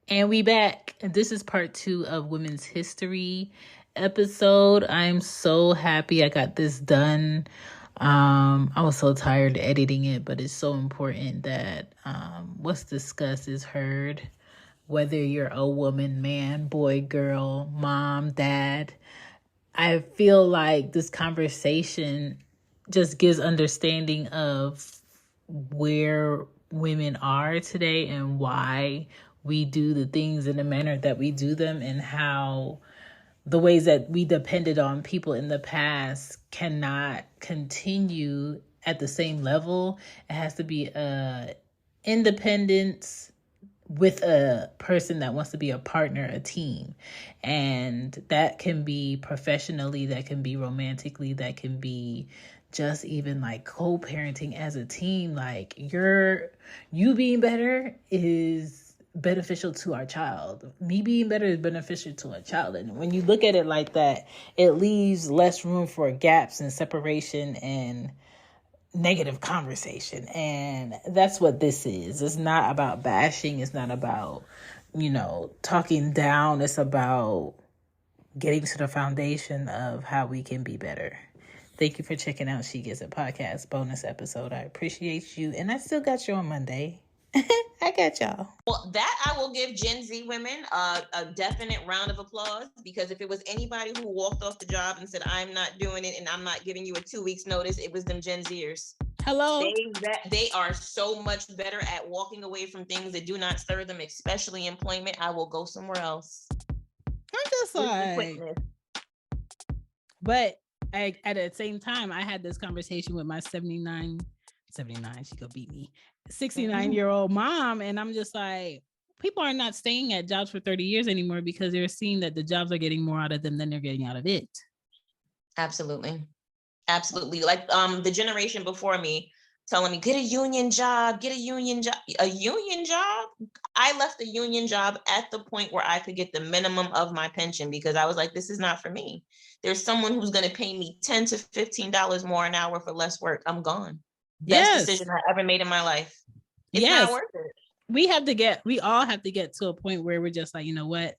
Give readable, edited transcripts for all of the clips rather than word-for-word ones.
And we back. And this is part 2 of Women's History episode. I'm so happy I got this done. I was so tired editing it, but it's so important that what's discussed is heard. Whether you're a woman, man, boy, girl, mom, dad. I feel like this conversation just gives understanding of where women are today and why we do the things in the manner that we do them, and how the ways that we depended on people in the past cannot continue at the same level. It has to be independence with a person that wants to be a partner, a team. And that can be professionally, that can be romantically, that can be just even like co-parenting as a team. Like you being better is beneficial to our child. Me being better is beneficial to a child. And when you look at it like that, it leaves less room for gaps and separation and negative conversation. And that's what this is. It's not about bashing. It's not about, talking down. It's about getting to the foundation of how we can be better. Thank you for checking out She Gets It Podcast bonus episode. I appreciate you. And I still got you on Monday. I got y'all. Well, that I will give Gen Z women a definite round of applause, because if it was anybody who walked off the job and said, I'm not doing it and I'm not giving you a 2 weeks notice, it was them Gen Zers. Hello. They are so much better at walking away from things that do not serve them, especially employment. I will go somewhere else. I'm just like, but at the same time, I had this conversation with my 79, she could beat me, 69-year-old mom. And I'm just like, people are not staying at jobs for 30 years anymore because they're seeing that the jobs are getting more out of them than they're getting out of it. Absolutely. Like the generation before me telling me, get a union job. A union job? I left a union job at the point where I could get the minimum of my pension, because I was like, this is not for me. There's someone who's going to pay me $10 to $15 more an hour for less work. I'm gone. Best decision I ever made in my life. It's not worth it. We all have to get to a point where we're just like, you know what?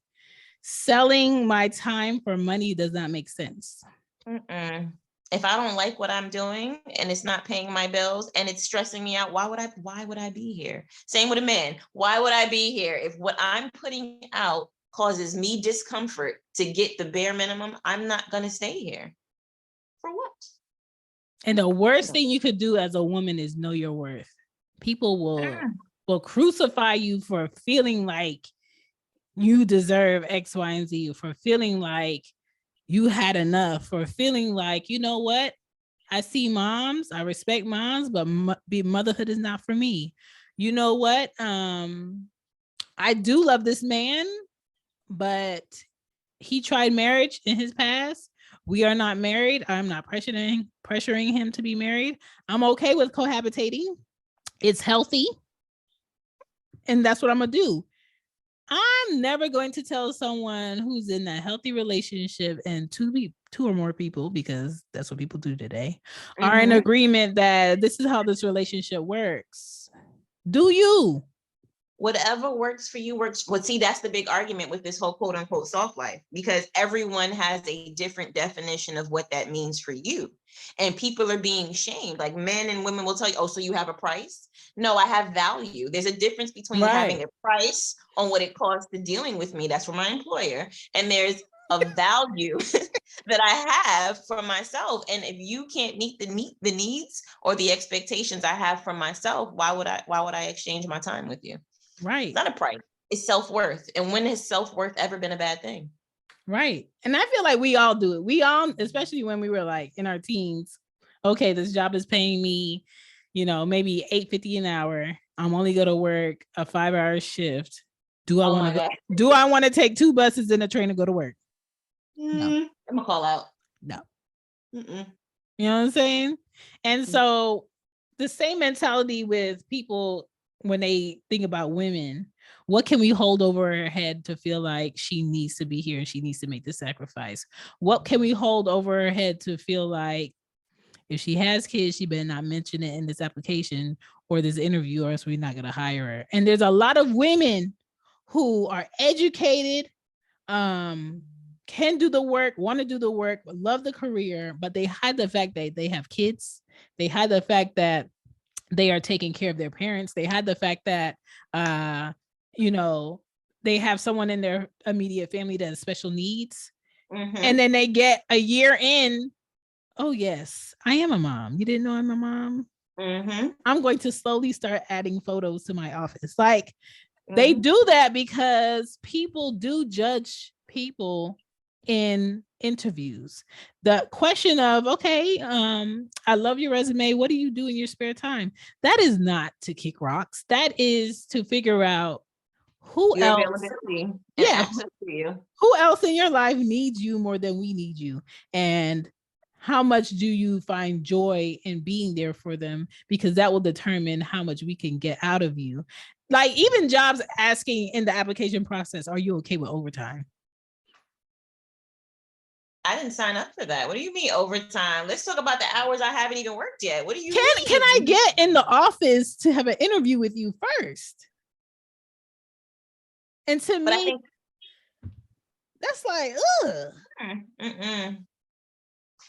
Selling my time for money does not make sense. If I don't like what I'm doing and it's not paying my bills and it's stressing me out, why would I be here? Same with a man. Why would I be here? If what I'm putting out causes me discomfort to get the bare minimum, I'm not going to stay here. For what? And the worst thing you could do as a woman is know your worth. People will crucify you for feeling like you deserve X, Y, and Z, for feeling like you had enough, for feeling like, you know what? I see moms, I respect moms, but motherhood is not for me. You know what? I do love this man, but he tried marriage in his past. We are not married. I'm not pressuring him to be married. I'm okay with cohabitating. It's healthy. And that's what I'm going to do. I'm never going to tell someone who's in a healthy relationship and two or more people, because that's what people do today, are in agreement that this is how this relationship works. Do you? Whatever works for you works. Well, see, that's the big argument with this whole quote unquote soft life, because everyone has a different definition of what that means for you. And people are being shamed. Like men and women will tell you, oh, so you have a price? No, I have value. There's a difference between having a price on what it costs to dealing with me. That's for my employer. And there's a value that I have for myself. And if you can't meet the needs or the expectations I have for myself, why would I exchange my time with you? Right. It's not a price. It's self-worth. And when has self-worth ever been a bad thing? Right. And I feel like we all do it. We all, especially when we were like in our teens, okay, this job is paying me, maybe $8.50 an hour. I'm only going to work a 5-hour shift. Do I want to take 2 buses and a train to go to work? No. I'm going to call out. No. You know what I'm saying? And so the same mentality with people when they think about women, what can we hold over her head to feel like she needs to be here and she needs to make the sacrifice? What can we hold over her head to feel like if she has kids, she better not mention it in this application or this interview, or else we're not going to hire her? And there's a lot of women who are educated, can do the work, want to do the work, love the career, but they hide the fact that they have kids. They hide the fact that they are taking care of their parents. They hide the fact that, you know, they have someone in their immediate family that has special needs. And then they get a year in, oh yes, I am a mom. You didn't know I'm a mom? I'm going to slowly start adding photos to my office. Like, they do that because people do judge people in interviews. The question of, okay, I love your resume. What do you do in your spare time? That is not to kick rocks. That is to figure out who your else. Availability Yeah. Access to you. Who else in your life needs you more than we need you? And how much do you find joy in being there for them? Because that will determine how much we can get out of you. Like, even jobs asking in the application process, are you okay with overtime? I didn't sign up for that. What do you mean overtime? Let's talk about the hours I haven't even worked yet. What do you mean? Can I get in the office to have an interview with you first? And to me, I think that's like, ugh.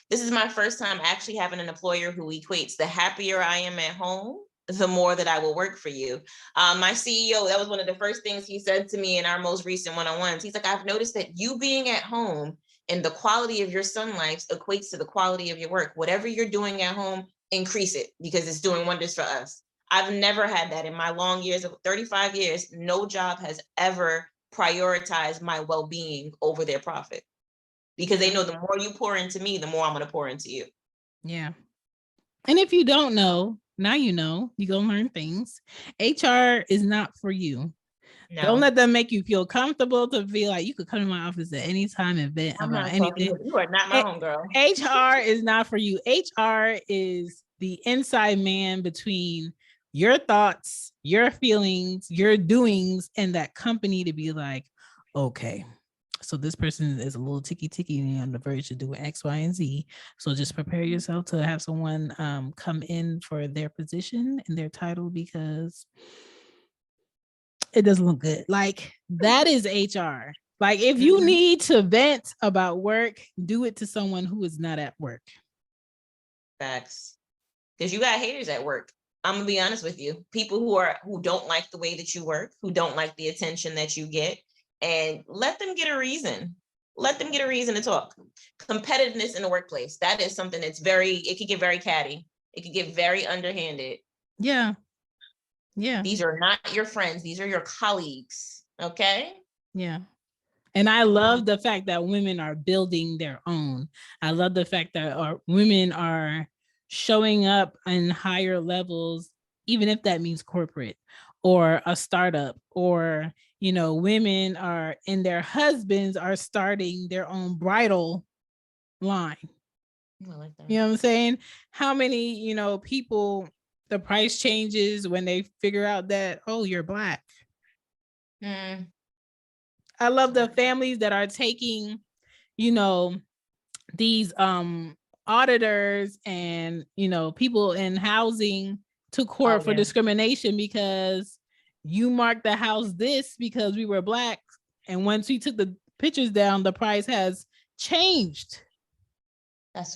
This is my first time actually having an employer who equates the happier I am at home, the more that I will work for you. My CEO, that was one of the first things he said to me in our most recent one-on-ones. He's like, I've noticed that you being at home and the quality of your sun life equates to the quality of your work. Whatever you're doing at home, increase it because it's doing wonders for us. I've never had that in my long years of 35 years. No job has ever prioritized my well-being over their profit because they know the more you pour into me, the more I'm going to pour into you. Yeah. And if you don't know, now you know, you're going to learn things. HR is not for you. No. Don't let them make you feel comfortable to feel like you could come to my office at any time and vent about anything. You are not my homegirl. HR is not for you. HR is the inside man between your thoughts, your feelings, your doings, and that company to be like, okay, so this person is a little ticky on the verge of doing X, Y, and Z. So just prepare yourself to have someone come in for their position and their title because it doesn't look good. Like, that is HR. Like, if you need to vent about work, do it to someone who is not at work. Facts. Because you got haters at work. I'm gonna be honest with you. People who don't like the way that you work, who don't like the attention that you get, and let them get a reason. Let them get a reason to talk. Competitiveness in the workplace. That is something that's it could get very catty. It could get very underhanded. Yeah. Yeah. These are not your friends. These are your colleagues. Okay. Yeah. And I love the fact that women are building their own. I love the fact that women are showing up in higher levels, even if that means corporate or a startup, or, you know, women are and their husbands are starting their own bridal line. I like that. You know what I'm saying? How many, you know, people, the price changes when they figure out that, oh, you're Black. I love the families that are taking, you know, these auditors and, you know, people in housing to court for discrimination because you marked the house this because we were Black. And once we took the pictures down, the price has changed.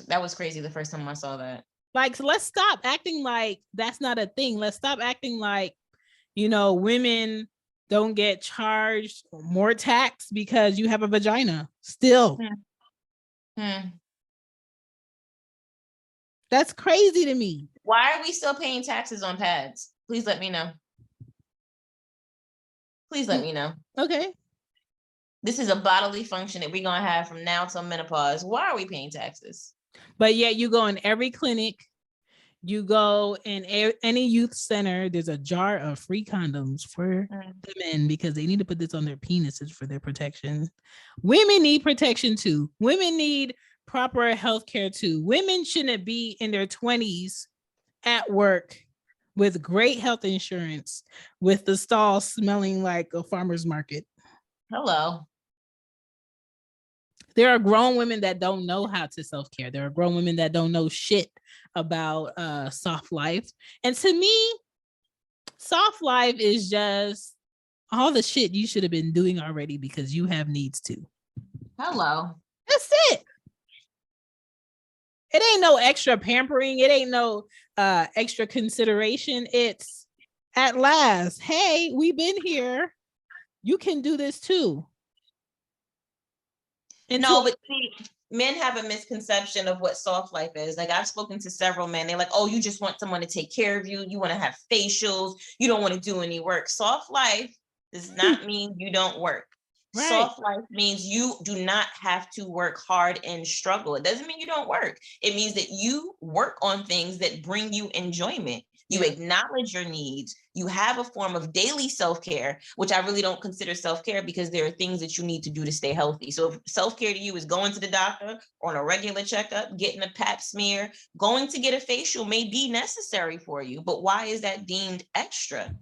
That was crazy the first time I saw that. Like, so let's stop acting like that's not a thing. Let's stop acting like, you know, women don't get charged more tax because you have a vagina still. That's crazy to me. Why are we still paying taxes on pads? Please let me know. Please let me know. Okay. This is a bodily function that we're going to have from now till menopause. Why are we paying taxes? But yet you go in every clinic, you go in any youth center, there's a jar of free condoms for the men because they need to put this on their penises for their protection. Women need protection too. Women need proper health care too. Women shouldn't be in their 20s at work with great health insurance, with the stall smelling like a farmer's market. Hello. There are grown women that don't know how to self-care. There are grown women that don't know shit about soft life. And to me, soft life is just all the shit you should have been doing already because you have needs too. Hello. That's it. It ain't no extra pampering. It ain't no extra consideration. It's at last, hey, we've been here. You can do this too. No, but see, men have a misconception of what soft life is. Like I've spoken to several men. They're like, oh, you just want someone to take care of you. You want to have facials. You don't want to do any work. Soft life does not mean you don't work. Right. Soft life means you do not have to work hard and struggle. It doesn't mean you don't work. It means that you work on things that bring you enjoyment. You acknowledge your needs. You have a form of daily self-care, which I really don't consider self-care because there are things that you need to do to stay healthy. So if self-care to you is going to the doctor or on a regular checkup, getting a pap smear, going to get a facial may be necessary for you, but why is that deemed extra?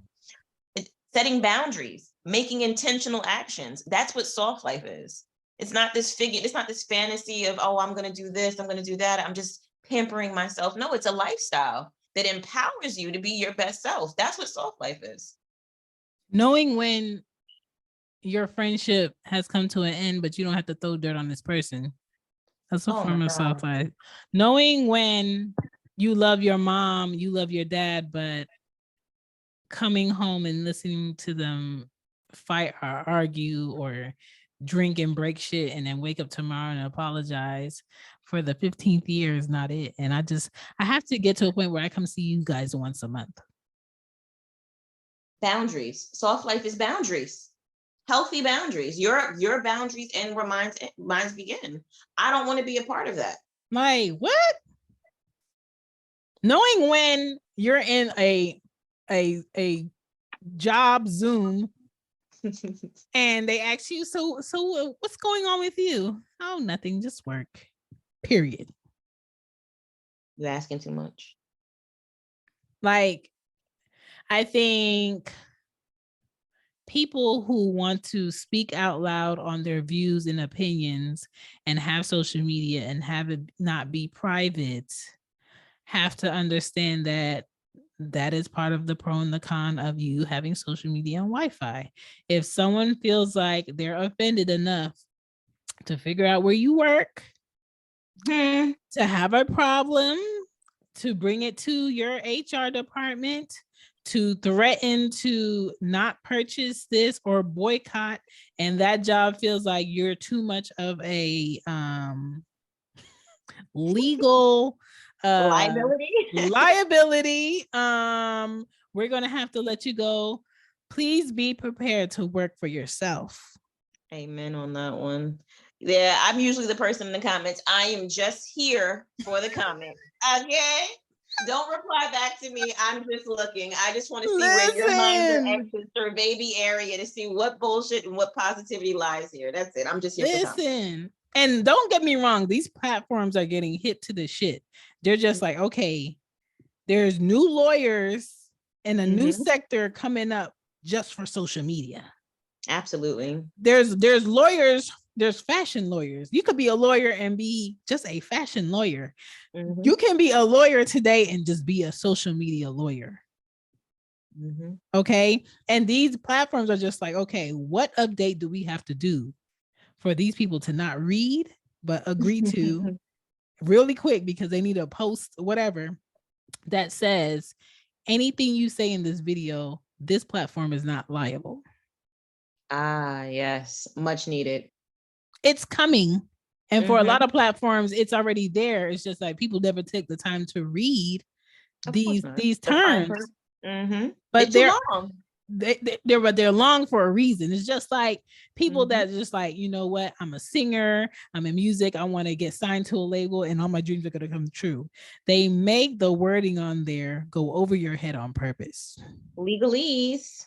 Setting boundaries, making intentional actions. That's what soft life is. It's not this fantasy of, oh, I'm going to do this, I'm going to do that. I'm just pampering myself. No, it's a lifestyle that empowers you to be your best self. That's what soft life is. Knowing when your friendship has come to an end, but you don't have to throw dirt on this person. That's a form of soft life. Knowing when you love your mom, you love your dad, but coming home and listening to them fight or argue or drink and break shit and then wake up tomorrow and apologize for the 15th year is not it. And I have to get to a point where I come see you guys once a month. Boundaries. Soft life is boundaries. Healthy boundaries. Your boundaries and where mine's begin. I don't want to be a part of that. Like, what? Knowing when you're in a job Zoom and they ask you, so what's going on with you? Oh, nothing, just work. Period. You're asking too much. Like, I think people who want to speak out loud on their views and opinions and have social media and have it not be private have to understand that that is part of the pro and the con of you having social media and Wi-Fi. If someone feels like they're offended enough to figure out where you work, to have a problem, to bring it to your HR department, to threaten to not purchase this or boycott, and that job feels like you're too much of a legal liability, we're gonna have to let you go. Please be prepared to work for yourself. Amen on that one. Yeah, I'm usually the person in the comments. I am just here for the comment. Okay, don't reply back to me. I'm just looking. I just want to see where your minds are at, sister baby area, to see what bullshit and what positivity lies here. That's it. I'm just here. Listen. And don't get me wrong, these platforms are getting hit to the shit. They're just like, okay, there's new lawyers in a new sector coming up just for social media. Absolutely. There's lawyers, there's fashion lawyers. You could be a lawyer and be just a fashion lawyer. You can be a lawyer today and just be a social media lawyer. Okay. And these platforms are just like, okay, what update do we have to do for these people to not read, but agree to really quick because they need a post, whatever, that says anything you say in this video, this platform is not liable. Ah, yes. Much needed. It's coming. And for a lot of platforms, it's already there. It's just like people never take the time to read these terms. But they're long. They're long for a reason. It's just like people that just like, you know what, I'm a singer, I'm in music, I want to get signed to a label and all my dreams are going to come true. They make the wording on there go over your head on purpose. Legalese.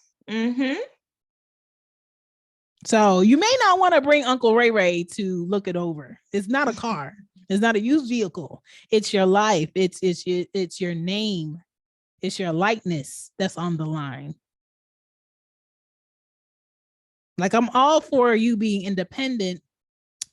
So you may not want to bring Uncle Ray Ray to look it over. It's not a car. It's not a used vehicle. It's your life. It's your name. It's your likeness that's on the line. Like, I'm all for you being independent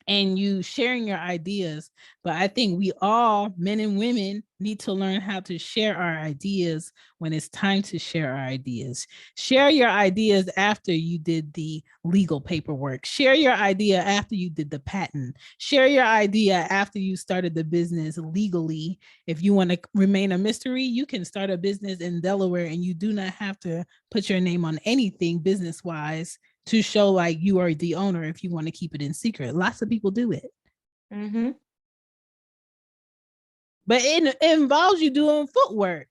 and you sharing your ideas. But I think we all, men and women, need to learn how to share our ideas when it's time to share our ideas. Share your ideas after you did the legal paperwork. Share your idea after you did the patent. Share your idea after you started the business legally. If you want to remain a mystery, you can start a business in Delaware and you do not have to put your name on anything business-wise to show like you are the owner if you want to keep it in secret. Lots of people do it. Mm-hmm. But it involves you doing footwork.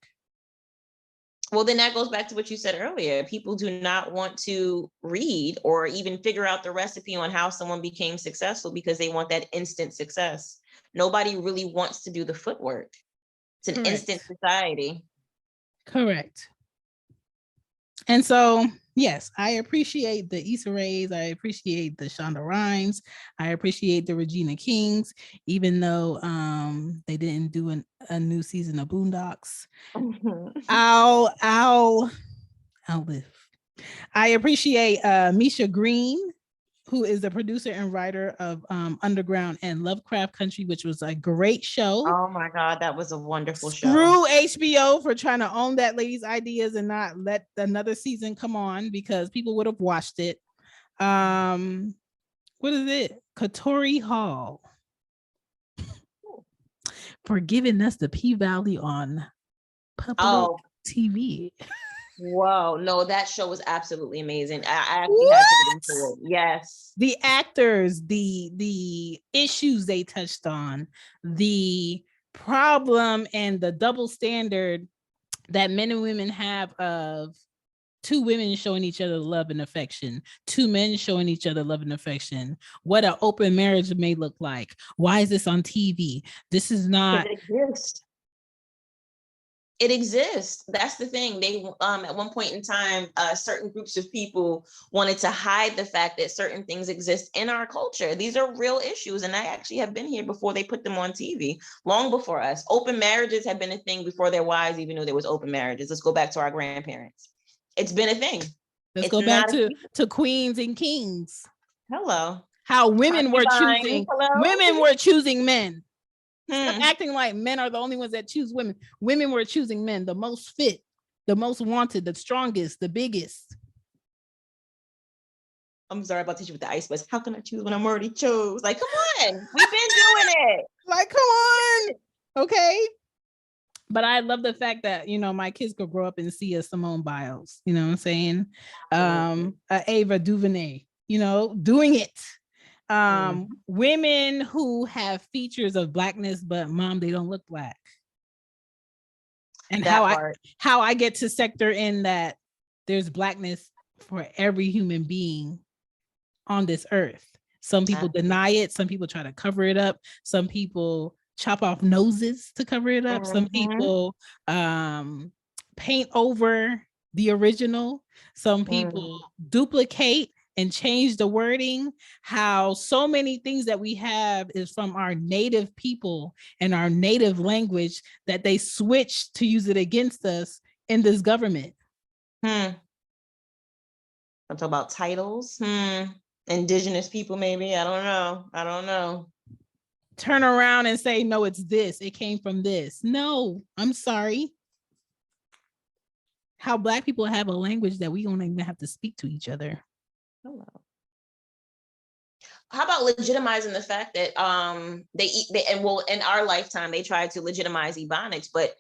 Well, then that goes back to what you said earlier. People do not want to read or even figure out the recipe on how someone became successful because they want that instant success. Nobody really wants to do the footwork. It's an instant society. Correct. And so, yes, I appreciate the Issa Raes. I appreciate the Shonda Rhimes. I appreciate the Regina Kings, even though they didn't do a new season of Boondocks. I'll live. I appreciate Misha Green, who is the producer and writer of Underground and Lovecraft Country, which was a great show. Oh my God, that was a wonderful show. Screw HBO for trying to own that lady's ideas and not let another season come on because people would have watched it. What is it? Katori Hall for giving us the P-Valley on public TV. Whoa, no, that show was absolutely amazing. I actually had to get into it. Yes. The actors, the issues they touched on, the problem and the double standard that men and women have of two women showing each other love and affection, two men showing each other love and affection, what an open marriage may look like. Why is this on TV? This is not. It exists. That's the thing. They at one point in time, certain groups of people wanted to hide the fact that certain things exist in our culture. These are real issues, and I actually have been here before they put them on TV, long before us. Open marriages have been a thing before their wives even knew there was open marriages. Let's go back to our grandparents. It's been a thing. Let's go back to queens and kings. Hello. How women were choosing. Hello? Women were choosing men. Stop acting like men are the only ones that choose women. Women were choosing men, the most fit, the most wanted, the strongest, the biggest. I'm sorry about teaching with the ice bus. How can I choose when I'm already chose? Like, come on, we've been doing it. Like, come on. Okay. But I love the fact that, you know, my kids could grow up and see a Simone Biles, you know what I'm saying? Ava DuVernay, you know, doing it. Women who have features of blackness, but mom, they don't look black. And how I get to sector in that there's blackness for every human being on this earth. Some people deny it. Some people try to cover it up. Some people chop off noses to cover it up. Some people paint over the original. Some people duplicate and change the wording. How so many things that we have is from our native people and our native language that they switch to use it against us in this government. I'm talking about titles. Indigenous people, maybe. I don't know. Turn around and say, no, it's this. It came from this. No, I'm sorry. How Black people have a language that we don't even have to speak to each other. Hello. How about legitimizing the fact that in our lifetime they tried to legitimize Ebonics, but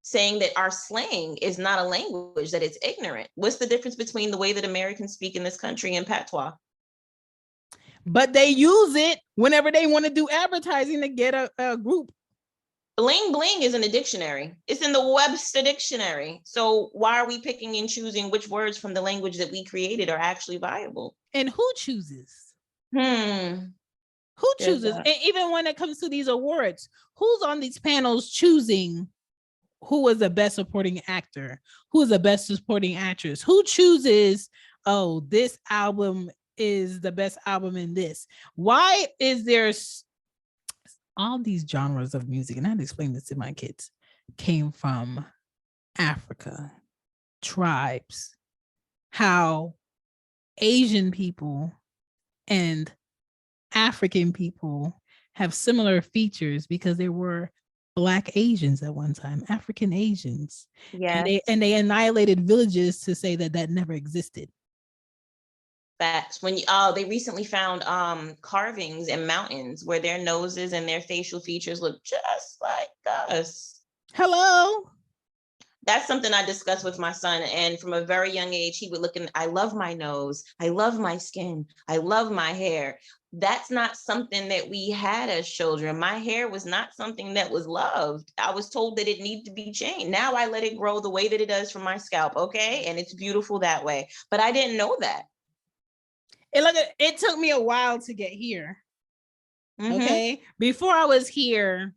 saying that our slang is not a language, that it's ignorant. What's the difference between the way that Americans speak in this country and patois? But they use it whenever they want to do advertising to get a group. Bling bling is in the dictionary. It's in the Webster dictionary. So why are we picking and choosing which words from the language that we created are actually viable? And who chooses? Who chooses? And even when it comes to these awards, who's on these panels choosing who was the best supporting actor? Who is the best supporting actress? Who chooses, oh, this album is the best album in this? Why is there all these genres of music, and I had to explain this to my kids, came from Africa, tribes, how Asian people and African people have similar features because there were Black Asians at one time, African Asians. Yeah. And they annihilated villages to say that that never existed. Facts. When they recently found carvings in mountains where their noses and their facial features look just like us. Hello. That's something I discussed with my son. And from a very young age, he would look and I love my nose. I love my skin. I love my hair. That's not something that we had as children. My hair was not something that was loved. I was told that it needed to be changed. Now I let it grow the way that it does from my scalp. Okay. And it's beautiful that way. But I didn't know that. It took me a while to get here. Okay. Before I was here,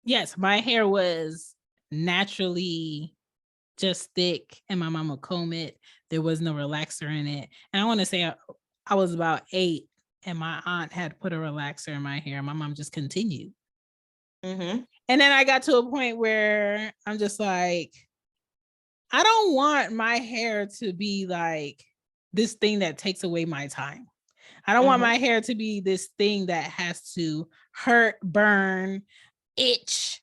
yes, my hair was naturally just thick and my mom would comb it. There was no relaxer in it. And I want to say I was about 8 and my aunt had put a relaxer in my hair. My mom just continued. And then I got to a point where I'm just like, I don't want my hair to be like this thing that takes away my time. I don't want my hair to be this thing that has to hurt, burn, itch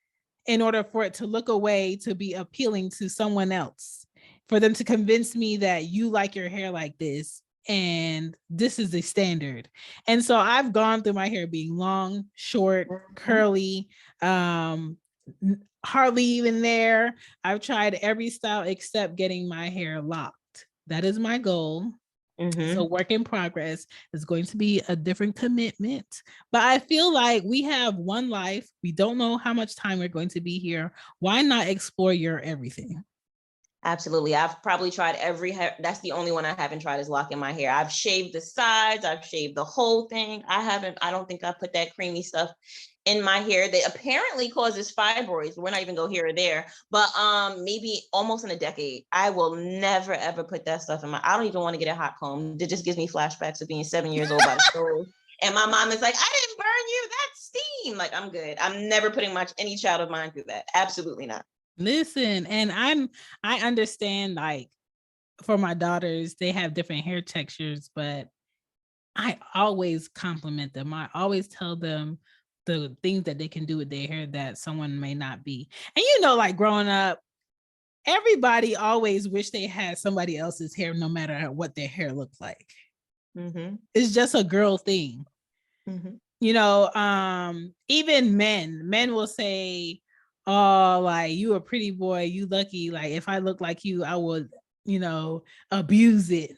in order for it to look away, to be appealing to someone else, for them to convince me that you like your hair like this and this is the standard. And so I've gone through my hair being long, short, curly, hardly even there. I've tried every style except getting my hair locked. That is my goal. So work in progress. Is going to be a different commitment, but I feel like we have one life. We don't know how much time we're going to be here. Why not explore your everything? Absolutely. I've probably tried every hair. That's the only one I haven't tried is locking my hair. I've shaved the sides. I've shaved the whole thing. I don't think I put that creamy stuff in my hair that apparently causes fibroids. We're not even go here or there, but maybe almost in a decade. I will never ever put that stuff in I don't even want to get a hot comb. It just gives me flashbacks of being 7 years old by the stove. And my mom is like, I didn't burn you. That's steam. Like, I'm good. I'm never putting any child of mine through that. Absolutely not. Listen, and I understand, like, for my daughters, they have different hair textures, but I always compliment them. I always tell them the things that they can do with their hair that someone may not be. And like growing up, everybody always wished they had somebody else's hair, no matter what their hair looked like. It's just a girl thing. Even men will say, oh, like, you a pretty boy, you lucky. Like, if I look like you, I would, abuse it.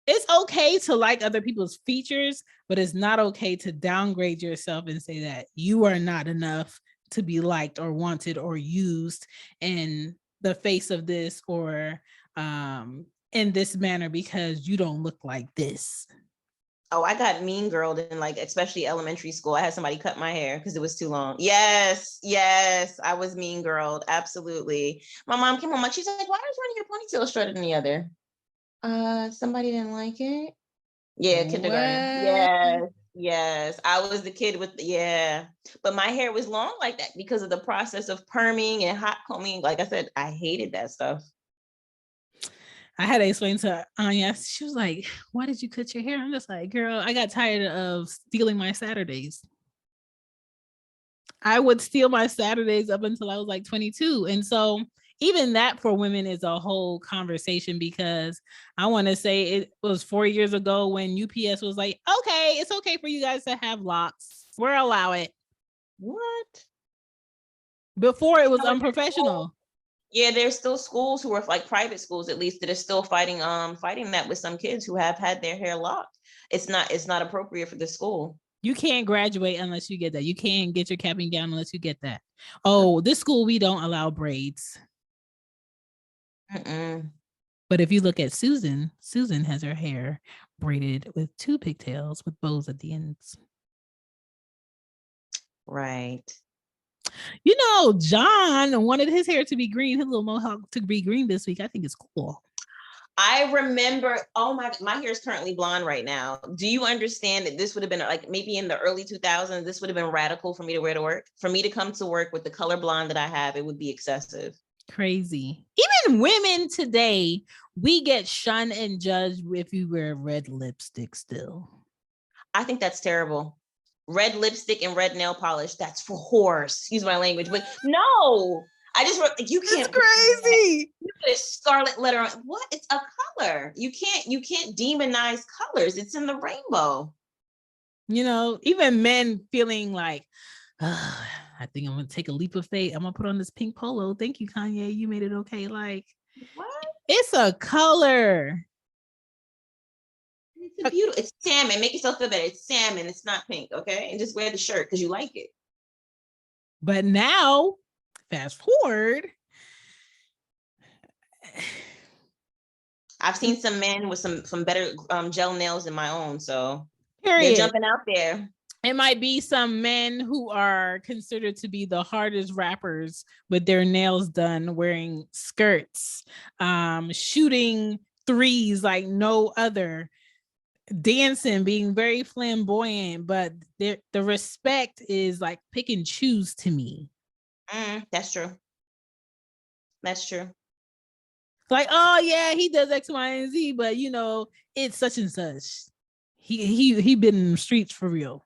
It's okay to like other people's features, but it's not okay to downgrade yourself and say that you are not enough to be liked or wanted or used in the face of this or in this manner because you don't look like this. Oh, I got mean girled in, like, especially elementary school. I had somebody cut my hair because it was too long. Yes, I was mean girled. Absolutely. My mom came home, like, she's like, why is one of your ponytails shorter than the other? Somebody didn't like it. Yeah, kindergarten. Yes. I was the kid with but my hair was long like that because of the process of perming and hot combing. Like I said, I hated that stuff. I had to explain to Anya. She was like, why did you cut your hair? I'm just like, girl, I got tired of stealing my Saturdays. I would steal my Saturdays up until I was like 22. And so even that for women is a whole conversation, because I want to say it was 4 years ago when UPS was like, okay, it's okay for you guys to have locks. We'll allow it. What? Before it was unprofessional. Yeah, there's still schools who are like private schools, at least, that are still fighting that with some kids who have had their hair locked. It's not appropriate for the school. You can't graduate unless you get that. You can't get your cap and gown unless you get that. Oh, this school, we don't allow braids. But if you look at Susan has her hair braided with 2 pigtails with bows at the ends. Right. John wanted his hair to be green, his little mohawk to be green this week. I think it's cool. I remember, my hair is currently blonde right now. Do you understand that this would have been like maybe in the early 2000s, this would have been radical for me to wear to work? For me to come to work with the color blonde that I have, it would be excessive. Crazy. Even women today, we get shunned and judged if you wear red lipstick still. I think that's terrible. Red lipstick and red nail polish, that's for whores. Excuse my language, but no. I just wrote, you can't. It's crazy. You put a scarlet letter on. What? It's a color. You can't demonize colors. It's in the rainbow. You know, even men feeling like, I think I'm gonna take a leap of faith. I'm gonna put on this pink polo. Thank you, Kanye. You made it okay. Like, what? It's a color. It's a beautiful. It's salmon. Make yourself feel better. It's salmon. It's not pink. Okay, and just wear the shirt because you like it. But now, fast forward. I've seen some men with some better gel nails than my own, so period. They're jumping out there. It might be some men who are considered to be the hardest rappers with their nails done, wearing skirts, shooting threes like no other, dancing, being very flamboyant, but the respect is like pick and choose to me. That's true. That's true. Like, oh yeah, he does X, Y, and Z, but you know, it's such and such. He been in the streets for real.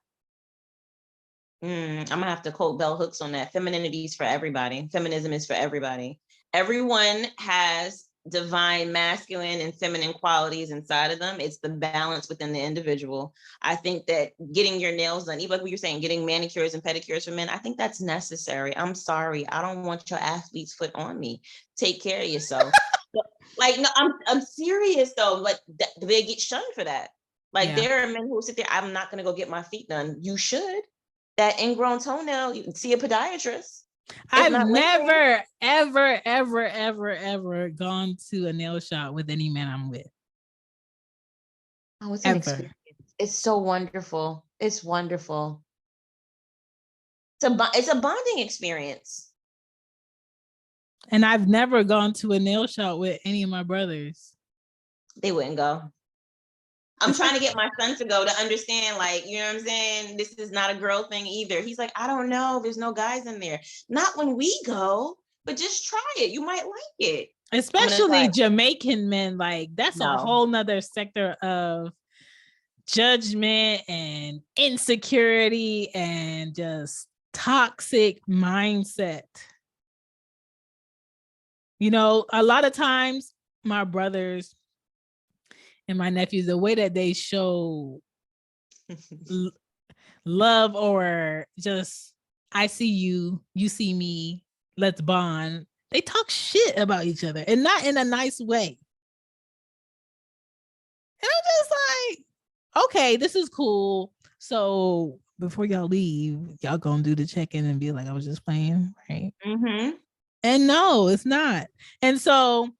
I'm gonna have to quote bell hooks on that. Femininity is for everybody. Feminism is for everybody. Everyone has divine masculine and feminine qualities inside of them. It's the balance within the individual. I think that getting your nails done, even like what you're saying, getting manicures and pedicures for men, I think that's necessary. I'm sorry, I don't want your athlete's foot on me. Take care of yourself. Like, no, I'm serious though. Like they get shunned for that. Like there are men who sit there, I'm not gonna go get my feet done. You should. That ingrown toenail, you can see a podiatrist. I've never, ever gone to a nail shop with any man I'm with. Oh, it's an experience. It's so wonderful. It's wonderful. It's a bonding experience. And I've never gone to a nail shop with any of my brothers. They wouldn't go. I'm trying to get my son to go to understand, like, you know what I'm saying? This is not a girl thing either. He's like, I don't know. There's no guys in there. Not when we go, but just try it. You might like it. Especially Jamaican men. Like, that's a whole nother sector of judgment and insecurity and just toxic mindset. You know, a lot of times my brothers and my nephews, the way that they show love or just, I see you, you see me, let's bond. They talk shit about each other and not in a nice way. And I'm just like, okay, this is cool. So before y'all leave, y'all gonna do the check-in and be like, I was just playing, right? Mm-hmm. And no, it's not. And so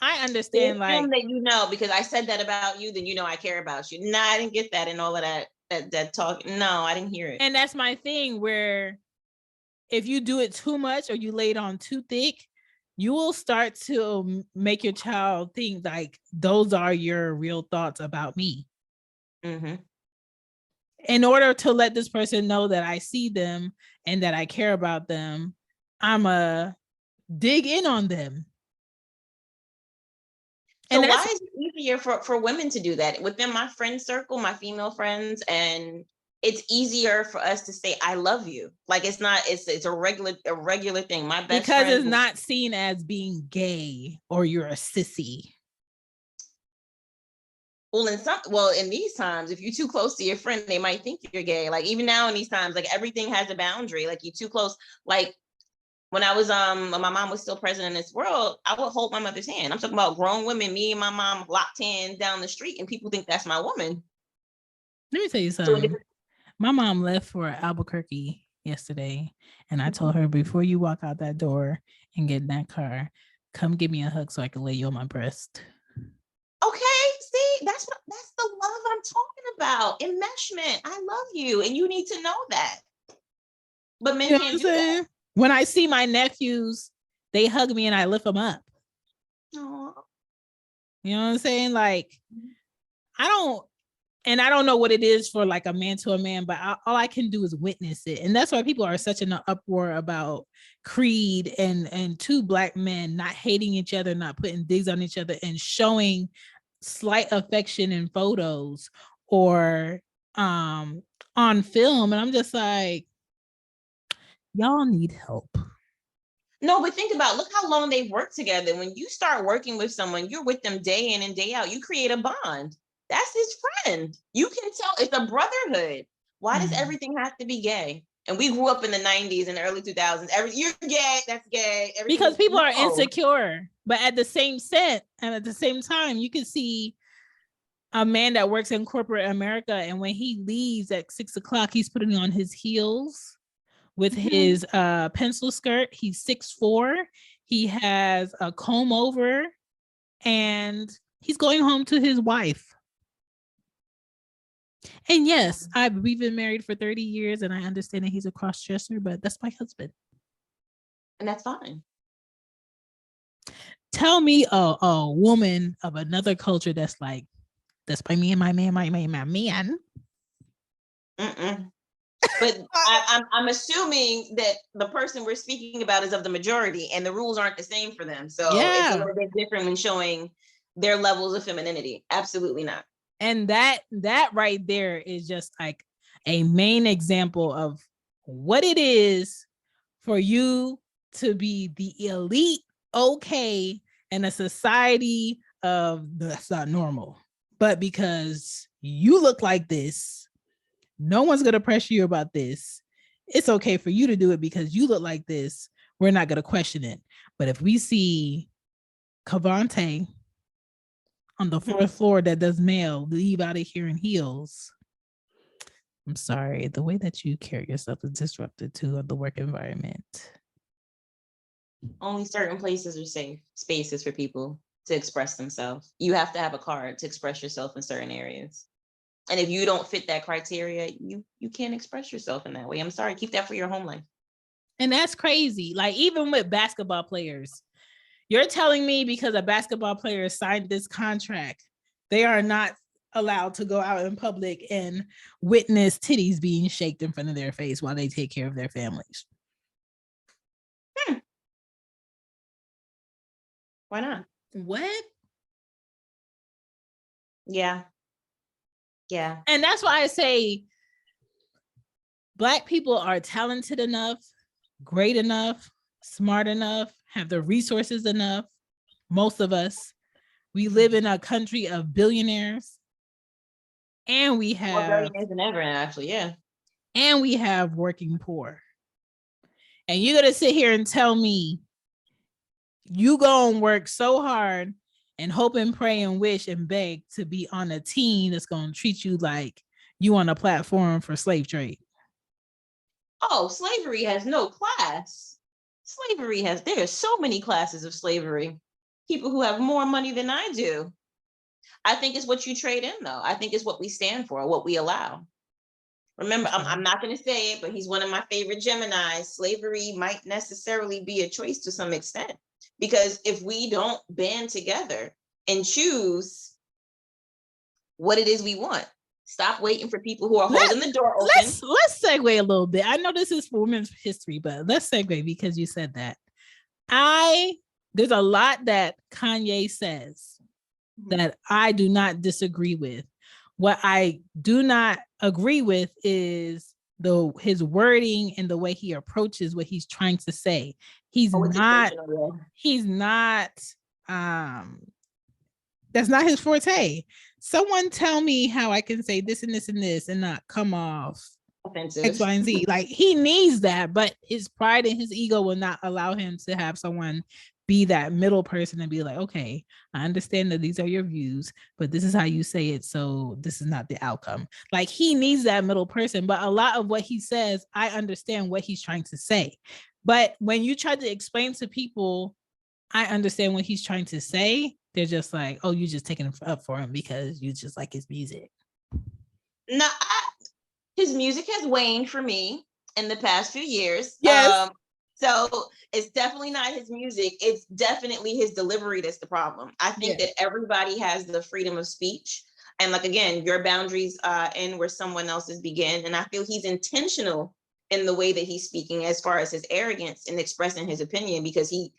I understand, like, that you know, because I said that about you, then you know I care about you. No, I didn't get that and all of that talk. No, I didn't hear it. And that's my thing, where if you do it too much or you lay it on too thick, you will start to make your child think like those are your real thoughts about me. Mm-hmm. In order to let this person know that I see them and that I care about them, I'm dig in on them. So why is it easier for women to do that? Within my friend circle, my female friends, and it's easier for us to say, I love you. Like it's a regular thing. My best because friend it's not seen as being gay or you're a sissy. Well, in these times, if you're too close to your friend, they might think you're gay. Like even now in these times, like everything has a boundary. Like you're too close. Like when I was when my mom was still present in this world, I would hold my mother's hand. I'm talking about grown women, me and my mom locked hands down the street, and people think that's my woman. Let me tell you something. My mom left for Albuquerque yesterday, and I told her, before you walk out that door and get in that car, come give me a hug so I can lay you on my breast. Okay, see, that's the love I'm talking about. Enmeshment. I love you, and you need to know that. But men can't do that. When I see my nephews, they hug me and I lift them up. Aww. You know what I'm saying? Like, I don't know what it is for like a man to a man, but all I can do is witness it. And that's why people are such an uproar about Creed and two Black men not hating each other, not putting digs on each other, and showing slight affection in photos or on film, and I'm just like, y'all need help. No, but think about, look how long they've worked together. When you start working with someone, you're with them day in and day out. You create a bond. That's his friend. You can tell it's a brotherhood. Why does everything have to be gay? And we grew up in the 90s and the early 2000s. You're gay, that's gay. Because people are insecure. But at the same time, you can see a man that works in corporate America, and when he leaves at 6 o'clock, he's putting on his heels with his pencil skirt. He's 6'4". He has a comb over, and he's going home to his wife. And yes, we've been married for 30 years, and I understand that he's a cross-dresser, but that's my husband. And that's fine. Tell me a woman of another culture that's like, that's by me and my man, my man. But I'm assuming that the person we're speaking about is of the majority, and the rules aren't the same for them. So it's a little bit different when showing their levels of femininity. Absolutely not. And that right there is just like a main example of what it is for you to be the elite, okay, in a society of that's not normal. But because you look like this, no one's going to pressure you about this. It's okay for you to do it because you look like this. We're not going to question it. But if we see Cavante on the fourth floor that does mail, leave out of here in heels, I'm sorry. The way that you carry yourself is disrupted to the work environment. Only certain places are safe spaces for people to express themselves. You have to have a card to express yourself in certain areas. And if you don't fit that criteria, you can't express yourself in that way. I'm sorry, keep that for your home life. And that's crazy. Like, even with basketball players, you're telling me because a basketball player signed this contract, they are not allowed to go out in public and witness titties being shaked in front of their face while they take care of their families. Why not? What? Yeah. Yeah. And that's why I say Black people are talented enough, great enough, smart enough, have the resources enough. Most of us, we live in a country of billionaires, and we have more billionaires than ever, actually, yeah. And we have working poor. And you're gonna sit here and tell me you go and work so hard and hope and pray and wish and beg to be on a team that's gonna treat you like you on a platform for slave trade? Oh, slavery has no class. There are so many classes of slavery. People who have more money than I do. I think it's what you trade in, though. I think it's what we stand for, what we allow. Remember, I'm not going to say it, but he's one of my favorite Geminis. Slavery might necessarily be a choice to some extent, because if we don't band together and choose what it is we want, stop waiting for people who are holding the door open. Let's segue a little bit. I know this is for women's history, but let's segue because you said that. There's a lot that Kanye says that I do not disagree with. What I do not agree with is his wording and the way he approaches what he's trying to say. He's not that's not his forte. Someone tell me how I can say this and this and this and not come off offensive. X, Y, and Z. Like, he needs that, but his pride and his ego will not allow him to have someone be that middle person and be like, okay, I understand that these are your views, but this is how you say it, so this is not the outcome. Like, he needs that middle person, but a lot of what he says, I understand what he's trying to say. But when you try to explain to people, I understand what he's trying to say, they're just like, oh, you're just taking it up for him because you just like his music. No, his music has waned for me in the past few years. Yes. So it's definitely not his music. It's definitely his delivery that's the problem. I think that everybody has the freedom of speech. And like, again, your boundaries end where someone else's begin. And I feel he's intentional in the way that he's speaking as far as his arrogance and expressing his opinion, because he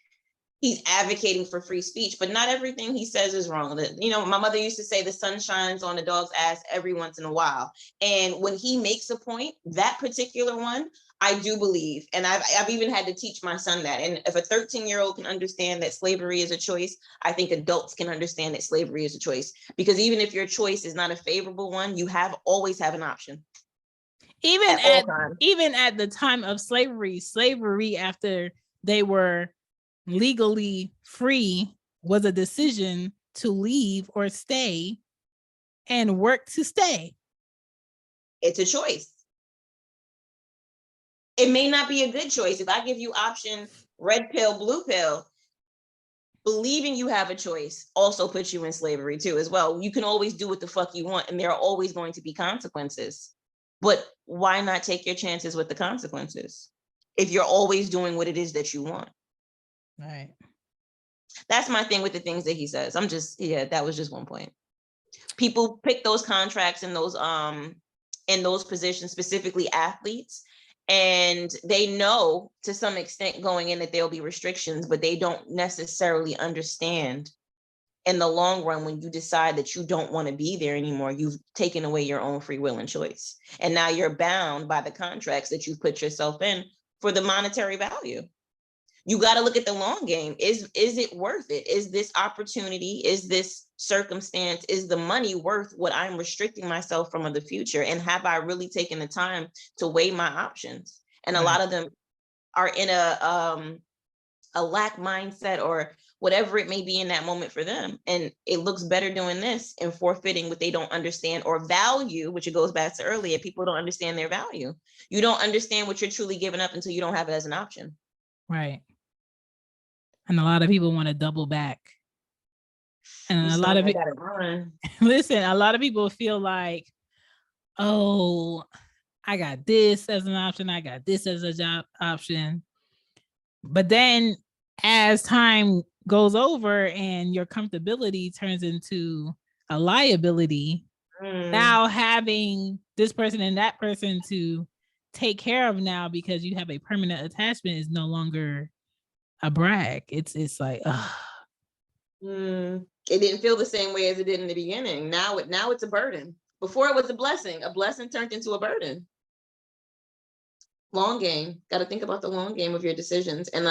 he's advocating for free speech, but not everything he says is wrong. You know, my mother used to say the sun shines on a dog's ass every once in a while. And when he makes a point, that particular one, I do believe, and I've even had to teach my son that. And if a 13-year-old can understand that slavery is a choice, I think adults can understand that slavery is a choice. Because even if your choice is not a favorable one, you always have an option. Even at the time of slavery after they were legally free was a decision to leave or stay and work to stay. It's a choice. It may not be a good choice. If I give you option red pill, blue pill, believing you have a choice also puts you in slavery too as well. You can always do what the fuck you want, and there are always going to be consequences. But why not take your chances with the consequences if you're always doing what it is that you want? Right. That's my thing with the things that he says. That was just one point. People pick those contracts in those positions, specifically athletes, and they know to some extent going in that there'll be restrictions, but they don't necessarily understand in the long run, when you decide that you don't want to be there anymore, you've taken away your own free will and choice. And now you're bound by the contracts that you've put yourself in for the monetary value. You got to look at the long game. Is it worth it? Is this opportunity, is this circumstance, is the money worth what I'm restricting myself from in the future? And have I really taken the time to weigh my options? And a lot of them are in a lack mindset or whatever it may be in that moment for them. And it looks better doing this and forfeiting what they don't understand or value, which it goes back to earlier. People don't understand their value. You don't understand what you're truly giving up until you don't have it as an option. Right. And a lot of people want to double back. And a lot of it, listen, a lot of people feel like, oh, I got this as an option. I got this as a job option. But then as time goes over and your comfortability turns into a liability, now having this person and that person to take care of now because you have a permanent attachment is no longer a brag. It's like, it didn't feel the same way as it did in the beginning. Now it's a burden. Before it was a blessing. A blessing turned into a burden. Long game. Got to think about the long game of your decisions. And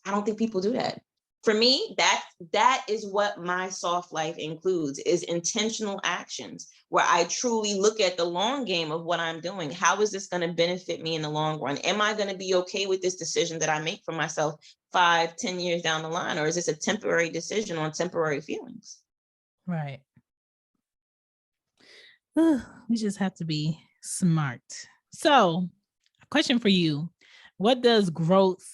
I don't think people do that. For me, that is what my soft life includes, is intentional actions where I truly look at the long game of what I'm doing. How is this going to benefit me in the long run? Am I going to be okay with this decision that I make for myself 5-10 years down the line? Or is this a temporary decision on temporary feelings? Right. We just have to be smart. So, a question for you. What does growth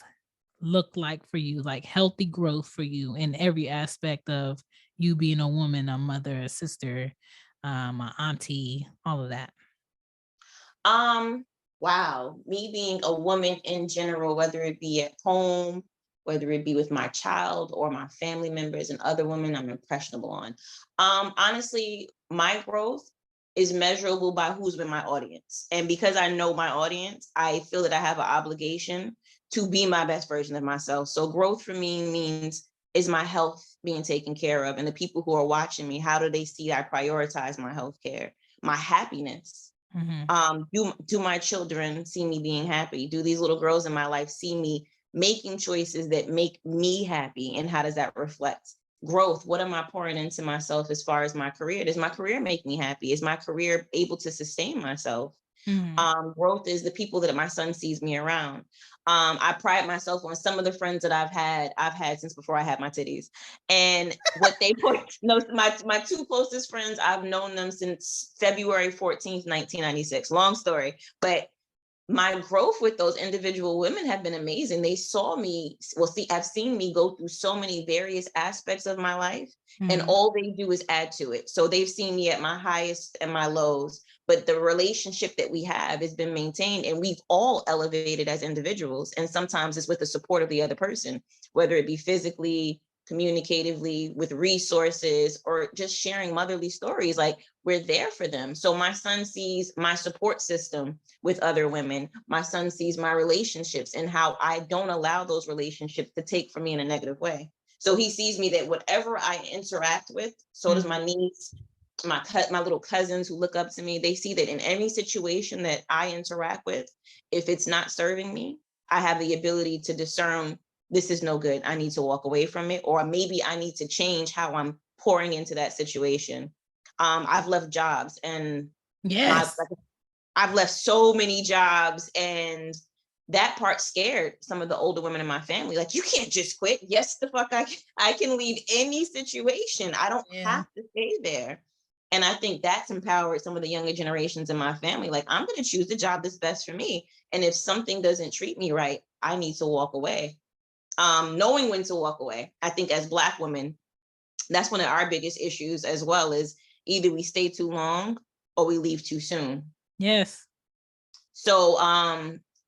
look like for you, like healthy growth for you in every aspect of you being a woman, a mother, a sister, an auntie, all of that? Wow. Me being a woman in general, whether it be at home, whether it be with my child or my family members and other women I'm impressionable on. Honestly, my growth is measurable by who's been my audience. And because I know my audience, I feel that I have an obligation to be my best version of myself. So growth for me means, is my health being taken care of? And the people who are watching me, how do they see I prioritize my health care, my happiness? Do my children see me being happy? Do these little girls in my life see me making choices that make me happy? And how does that reflect growth? What am I pouring into myself as far as my career? Does my career make me happy? Is my career able to sustain myself? Growth is the people that my son sees me around. I pride myself on some of the friends that I've had since before I had my titties, and what they put. No, my two closest friends, I've known them since February 14th, 1996. Long story, but my growth with those individual women have been amazing. They saw me, have seen me go through so many various aspects of my life, and all they do is add to it. So they've seen me at my highest and my lows, but the relationship that we have has been maintained, and we've all elevated as individuals. And sometimes it's with the support of the other person, whether it be physically, communicatively with resources, or just sharing motherly stories. Like, we're there for them. So my son sees my support system with other women. My son sees my relationships and how I don't allow those relationships to take from me in a negative way. So he sees me that whatever I interact with, so does my niece, my little cousins who look up to me. They see that in any situation that I interact with, if it's not serving me, I have the ability to discern, this is no good, I need to walk away from it, or maybe I need to change how I'm pouring into that situation. I've left jobs, and Yes. I've left so many jobs, and that part scared some of the older women in my family. Like, you can't just quit. Yes, the fuck I can leave any situation. I don't have to stay there. And I think that's empowered some of the younger generations in my family. Like, I'm going to choose the job that's best for me. And if something doesn't treat me right, I need to walk away. Knowing when to walk away. I think as Black women, that's one of our biggest issues as well, is either we stay too long or we leave too soon. Yes. So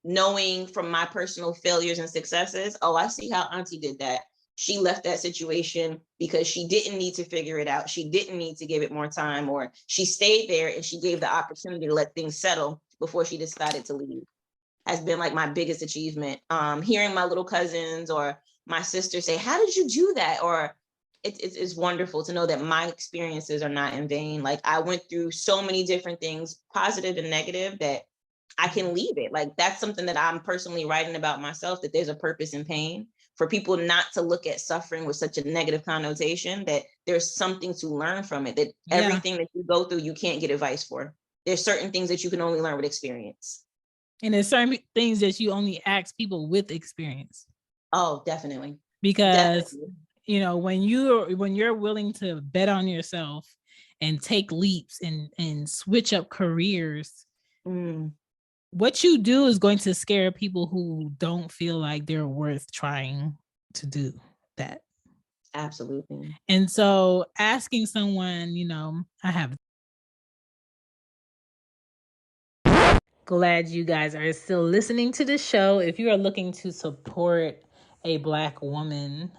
knowing from my personal failures and successes, oh, I see how Auntie did that. She left that situation because she didn't need to figure it out. She didn't need to give it more time, or she stayed there and she gave the opportunity to let things settle before she decided to leave. Has been like my biggest achievement. Hearing my little cousins or my sister say, how did you do that? Or it's wonderful to know that my experiences are not in vain. Like, I went through so many different things, positive and negative, that I can leave it. Like, that's something that I'm personally writing about myself, that there's a purpose in pain, for people not to look at suffering with such a negative connotation, that there's something to learn from it, that everything that you go through, you can't get advice for. There's certain things that you can only learn with experience. And there's certain things that you only ask people with experience. Oh, definitely. Because definitely. You know, when you're willing to bet on yourself and take leaps and switch up careers, what you do is going to scare people who don't feel like they're worth trying to do that. Absolutely. And so asking someone, you know, glad you guys are still listening to the show. If you are looking to support a Black woman,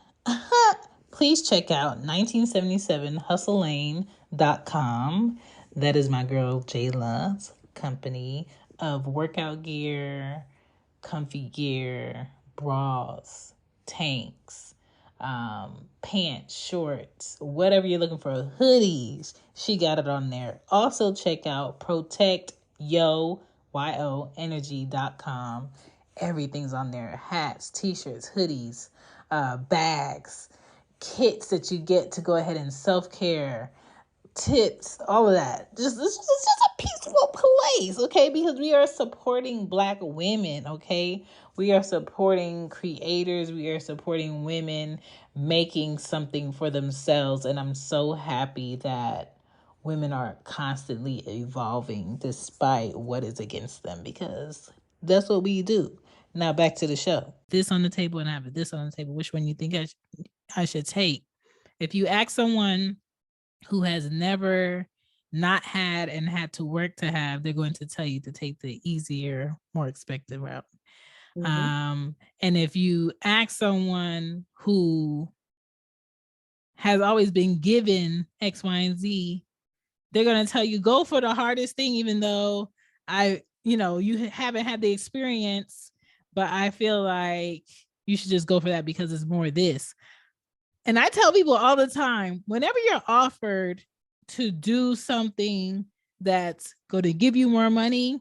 please check out 1977hustlelane.com. That is my girl Jayla's company of workout gear, comfy gear, bras, tanks, pants, shorts, whatever you're looking for, hoodies. She got it on there. Also check out protectyoenergy.com. Everything's on there. Hats, t-shirts, hoodies, bags, kits that you get to go ahead and self-care, tips, all of that. It's just a peaceful place, okay? Because we are supporting Black women, okay? We are supporting creators. We are supporting women making something for themselves. And I'm so happy that women are constantly evolving despite what is against them, because that's what we do. Now back to the show. This on the table and I have this on the table. Which one you think I should take? If you ask someone who has never not had and had to work to have, they're going to tell you to take the easier, more expensive route. And if you ask someone who has always been given X, Y, and Z, they're going to tell you, go for the hardest thing, even though you haven't had the experience, but I feel like you should just go for that because it's more this. And I tell people all the time, whenever you're offered to do something that's going to give you more money,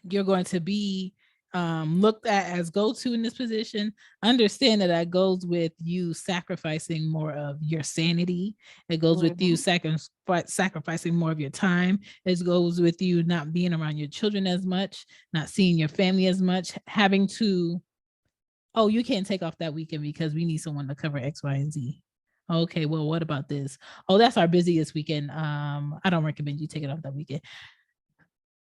you're going to be looked at as go-to in this position. Understand that goes with you sacrificing more of your sanity. It goes with you sacrificing more of your time. It goes with you not being around your children as much, not seeing your family as much, having to, oh, you can't take off that weekend because we need someone to cover X, Y, and Z. Okay, well, what about this? Oh, that's our busiest weekend. I don't recommend you take it off that weekend.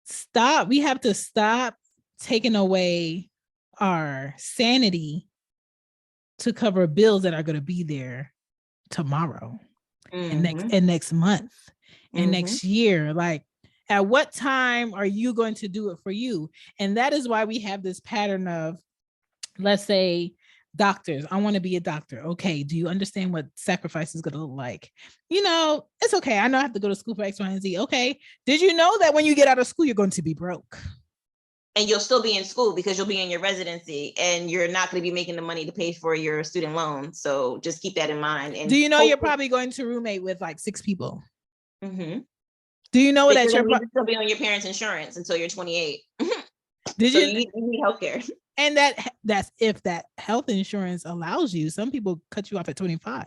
Stop. We have to stop taking away our sanity to cover bills that are going to be there tomorrow and next month and next year. Like, at what time are you going to do it for you? And that is why we have this pattern of, let's say doctors. I want to be a doctor. Okay. Do you understand what sacrifice is going to look like? You know, it's okay. I know I have to go to school for X, Y, and Z. Okay. Did you know that when you get out of school, you're going to be broke? And you'll still be in school because you'll be in your residency and you're not going to be making the money to pay for your student loan. So just keep that in mind. And do you know you're probably going to roommate with like 6 people? Mm-hmm. Do you know that you're still be on your parents' insurance until you're 28? Did so you need healthcare? And that's if that health insurance allows you. Some people cut you off at 25.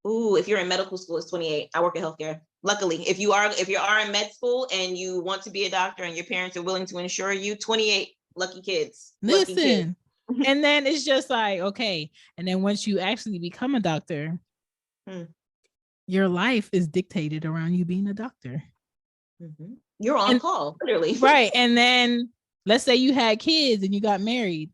Ooh, if you're in medical school, it's 28. I work in healthcare. Luckily, if you are in med school and you want to be a doctor and your parents are willing to insure you, 28, lucky kids. Listen, lucky kids. And then it's just like, okay. And then once you actually become a doctor, your life is dictated around you being a doctor. Mm-hmm. You're on call, literally. Right. And then let's say you had kids and you got married.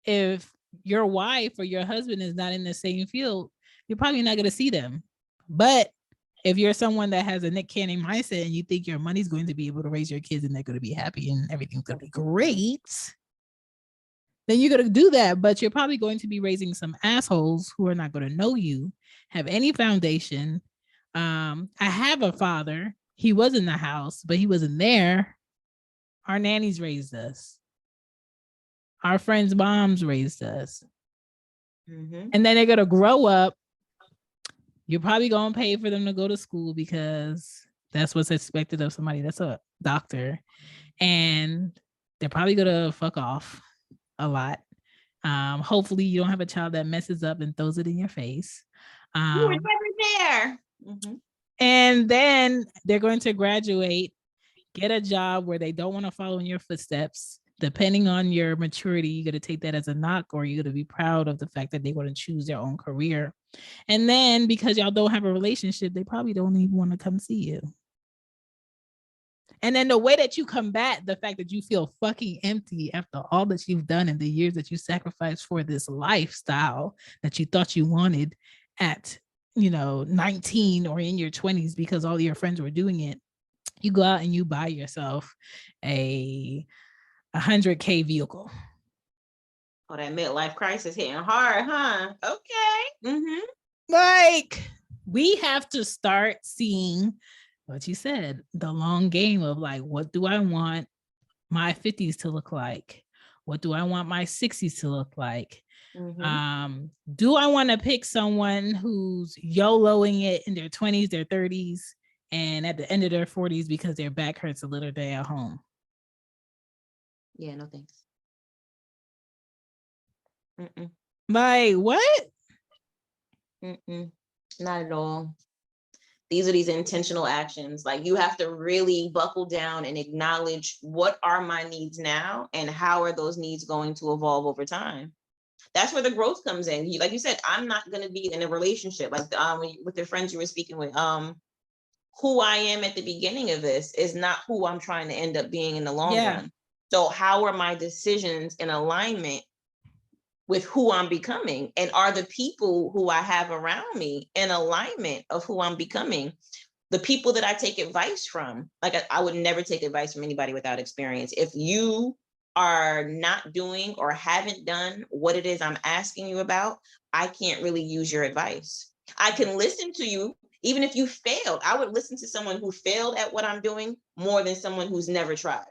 If your wife or your husband is not in the same field, you're probably not going to see them. But if you're someone that has a Nick Cannon mindset and you think your money's going to be able to raise your kids and they're going to be happy and everything's going to be great, then you're going to do that. But you're probably going to be raising some assholes who are not going to know you, have any foundation. I have a father. He was in the house, but he wasn't there. Our nannies raised us. Our friends' moms raised us. Mm-hmm. And then they're going to grow up. You're probably going to pay for them to go to school because that's what's expected of somebody that's a doctor. And they're probably going to fuck off a lot. Hopefully you don't have a child that messes up and throws it in your face. You were never there. Mm-hmm. And then they're going to graduate, get a job where they don't want to follow in your footsteps. Depending on your maturity, you're going to take that as a knock, or you're going to be proud of the fact that they want to choose their own career. And then because y'all don't have a relationship, they probably don't even want to come see you. And then the way that you combat the fact that you feel fucking empty after all that you've done in the years that you sacrificed for this lifestyle that you thought you wanted at, 19 or in your 20s because all your friends were doing it, you go out and you buy yourself a $100K vehicle. Oh, that midlife crisis hitting hard, huh? Okay. Mm-hmm. Like, we have to start seeing what you said, the long game of like, what do I want my 50s to look like? What do I want my 60s to look like? Mm-hmm. Do I want to pick someone who's YOLOing it in their 20s, their 30s, and at the end of their 40s because their back hurts a little day at home? Yeah, no thanks. Mm-mm. Like, what? Mm-mm. Not at all. These are these intentional actions. Like, you have to really buckle down and acknowledge what are my needs now and how are those needs going to evolve over time. That's where the growth comes in. Like you said, I'm not going to be in a relationship like with the friends you were speaking with. Who I am at the beginning of this is not who I'm trying to end up being in the long run. So how are my decisions in alignment with who I'm becoming? And are the people who I have around me in alignment of who I'm becoming? The people that I take advice from, like I would never take advice from anybody without experience. If you are not doing or haven't done what it is I'm asking you about, I can't really use your advice. I can listen to you, even if you failed. I would listen to someone who failed at what I'm doing more than someone who's never tried,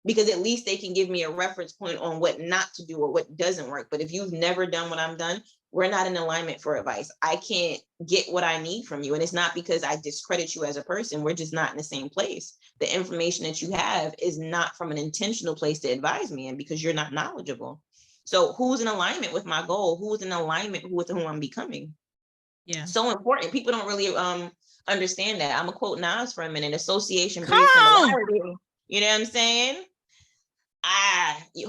because at least they can give me a reference point on what not to do or what doesn't work. But if you've never done what I've done, we're not in alignment for advice. I can't get what I need from you. And it's not because I discredit you as a person. We're just not in the same place. The information that you have is not from an intentional place to advise me in, because you're not knowledgeable. So who's in alignment with my goal? Who's in alignment with who I'm becoming? Yeah. So important. People don't really understand that. I'm gonna quote Nas for a minute. Association breeds similarity. You know what I'm saying?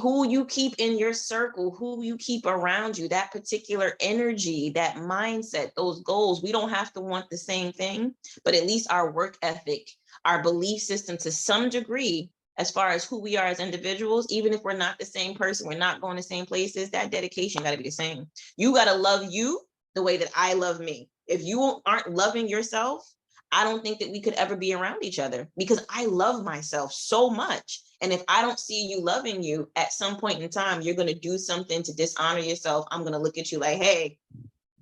Who you keep in your circle, who you keep around you, that particular energy, that mindset, those goals. We don't have to want the same thing, but at least our work ethic, our belief system to some degree, as far as who we are as individuals, even if we're not the same person, we're not going the same places, that dedication got to be the same. You got to love you the way that I love me. If you aren't loving yourself, I don't think that we could ever be around each other because I love myself so much. And if I don't see you loving you, at some point in time, you're going to do something to dishonor yourself. I'm going to look at you like, hey,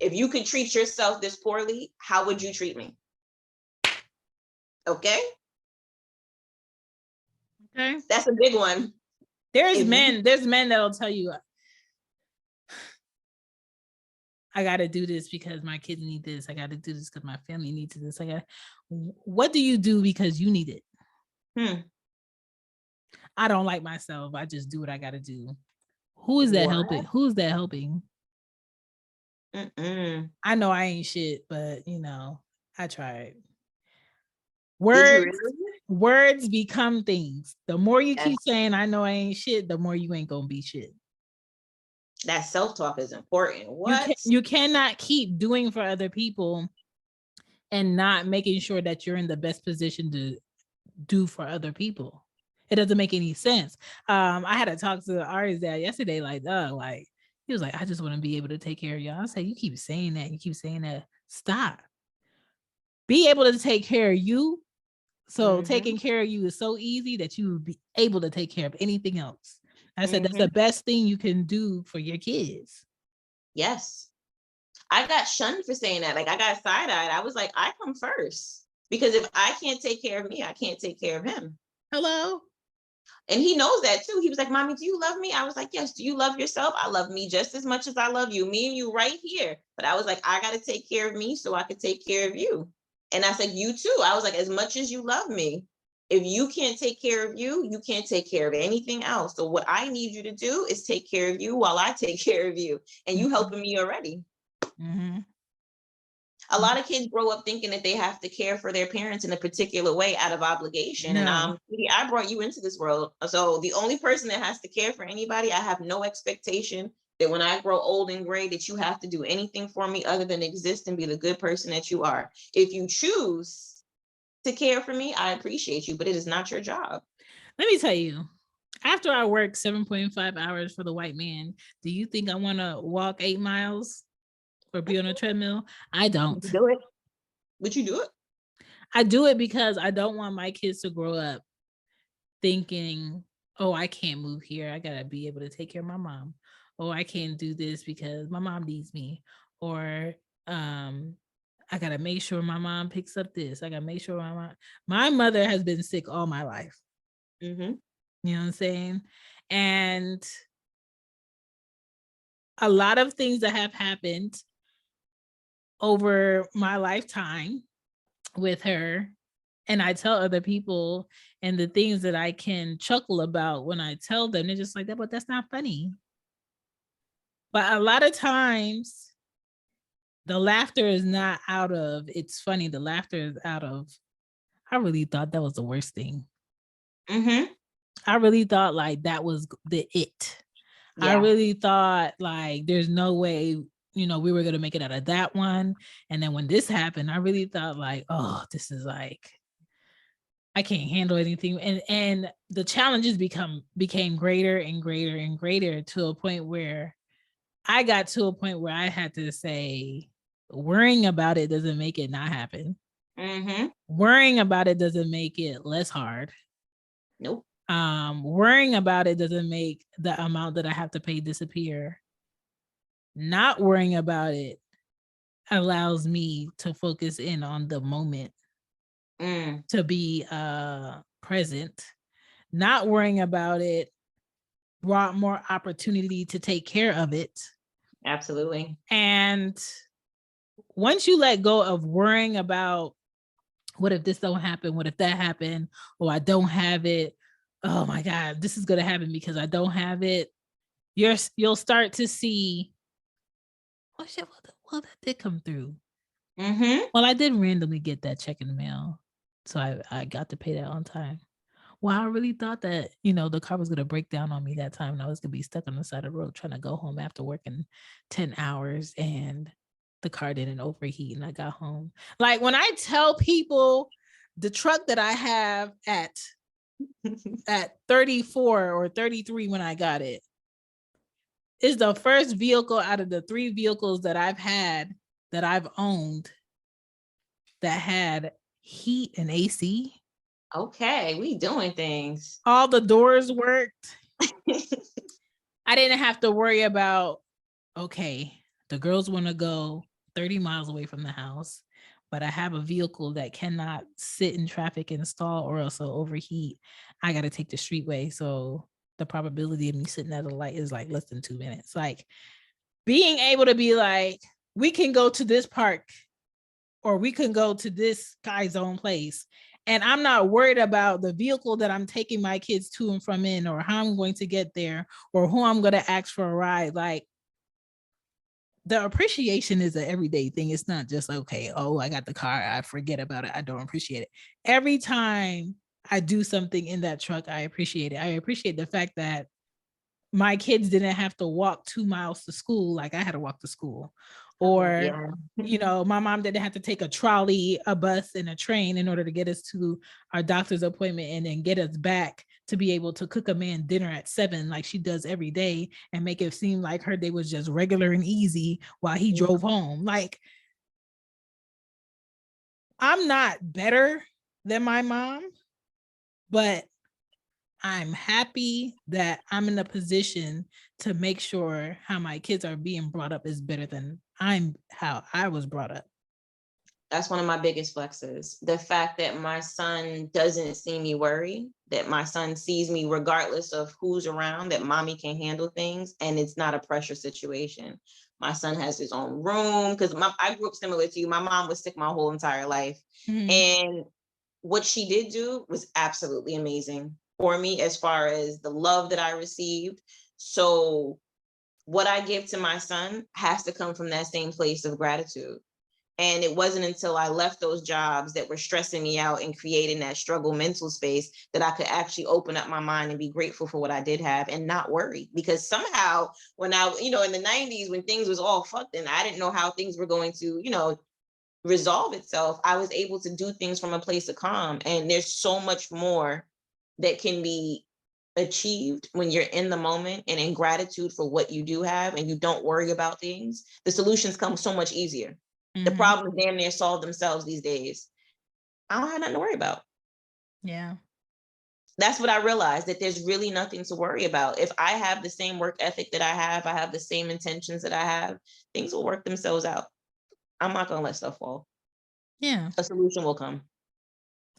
if you could treat yourself this poorly, how would you treat me? Okay. Okay. That's a big one. There's men that'll tell you, I got to do this because my kids need this. I got to do this because my family needs this. What do you do because you need it? I don't like myself. I just do what I got to do. Who is that helping? Who's that helping? I know I ain't shit, but you know, I tried. Words become things. The more you keep saying, I know I ain't shit, the more you ain't gonna be shit. That self-talk is important. What? You cannot keep doing for other people and not making sure that you're in the best position to do for other people. It doesn't make any sense. I had to talk to Ari's dad yesterday, he was like, I just want to be able to take care of y'all. I said, you keep saying that. You keep saying that. Stop. Be able to take care of you. So taking care of you is so easy that you would be able to take care of anything else. I said, that's the best thing you can do for your kids. Yes. I got shunned for saying that. Like, I got side-eyed. I was like, I come first. Because if I can't take care of me, I can't take care of him. Hello? And he knows that too. He was like, Mommy, do you love me? I was like, yes. Do you love yourself? I love me just as much as I love you. Me and you right here. But I was like, I got to take care of me so I could take care of you. And I said, you too. I was like, as much as you love me, if you can't take care of you, you can't take care of anything else. So what I need you to do is take care of you while I take care of you. And you helping me already. A lot of kids grow up thinking that they have to care for their parents in a particular way out of obligation. No. And I brought you into this world. So the only person that has to care for anybody, I have no expectation that when I grow old and gray, that you have to do anything for me other than exist and be the good person that you are. If you choose to care for me, I appreciate you, but it is not your job. Let me tell you, after I work 7.5 hours for the white man, do you think I want to walk 8 miles or be on a treadmill? I don't. Do it. Would you do it? I do it because I don't want my kids to grow up thinking, oh, I can't move here. I got to be able to take care of my mom. Oh, I can't do this because my mom needs me. Or I got to make sure my mom picks up this. I got to make sure my mother has been sick all my life. You know what I'm saying? And a lot of things that have happened over my lifetime with her, and I tell other people, and the things that I can chuckle about when I tell them, they're just like that, but that's not funny. But a lot of times the laughter is not out of it's funny. The laughter is out of, I really thought that was the worst thing. I really thought like that was the it. Yeah. I really thought like there's no way, you know, we were going to make it out of that one. And then when this happened, I really thought like, oh, this is like, I can't handle anything. And the challenges became greater and greater and greater to a point where I got to a point where I had to say, worrying about it doesn't make it not happen. Worrying about it doesn't make it less hard. Nope. Worrying about it doesn't make the amount that I have to pay disappear. Not worrying about it allows me to focus in on the moment, to be present. Not worrying about it brought more opportunity to take care of it. Absolutely. And once you let go of worrying about what if this don't happen, what if that happened, or I don't have it, oh my God, this is gonna happen because I don't have it. You'll start to see, oh shit, well that did come through. Well, I did randomly get that check in the mail, so I got to pay that on time. Well, I really thought that, you know, the car was gonna break down on me that time, and I was gonna be stuck on the side of the road trying to go home after working 10 hours, and the car didn't overheat, and I got home. Like when I tell people the truck that I have at 34 or 33 when I got it is the first vehicle out of the 3 vehicles that I've had, that I've owned, that had heat and AC. Okay, we doing things. All the doors worked. I didn't have to worry about, okay, the girls want to go 30 miles away from the house, but I have a vehicle that cannot sit in traffic and stall or else it'll overheat. I got to take the streetway. So the probability of me sitting at a light is like less than 2 minutes. Like being able to be like, we can go to this park or we can go to this guy's own place. And I'm not worried about the vehicle that I'm taking my kids to and from in, or how I'm going to get there, or who I'm going to ask for a ride. Like the appreciation is an everyday thing. It's not just, okay, oh, I got the car, I forget about it, I don't appreciate it. Every time I do something in that truck, I appreciate it. I appreciate the fact that my kids didn't have to walk 2 miles to school like I had to walk to school. Or, you know, my mom didn't have to take a trolley, a bus, and a train in order to get us to our doctor's appointment and then get us back to be able to cook a man dinner at 7 like she does every day and make it seem like her day was just regular and easy while he drove home. Like, I'm not better than my mom, but I'm happy that I'm in a position to make sure how my kids are being brought up is better than how I was brought up. That's one of my biggest flexes. The fact that my son doesn't see me worry, that my son sees me regardless of who's around, that mommy can handle things and it's not a pressure situation. My son has his own room because I grew up similar to you. My mom was sick my whole entire life. And what she did do was absolutely amazing for me as far as the love that I received. So what I give to my son has to come from that same place of gratitude. And it wasn't until I left those jobs that were stressing me out and creating that struggle mental space that I could actually open up my mind and be grateful for what I did have and not worry. Because somehow when I, in the 90s, when things was all fucked and I didn't know how things were going to, resolve itself, I was able to do things from a place of calm. And there's so much more that can be achieved when you're in the moment and in gratitude for what you do have and you don't worry about things. The solutions come so much easier. The problems damn near solve themselves these days. I don't have nothing to worry about. Yeah. That's what I realized, that there's really nothing to worry about. If I have the same work ethic that I have the same intentions that I have, things will work themselves out. I'm not going to let stuff fall. Yeah. A solution will come.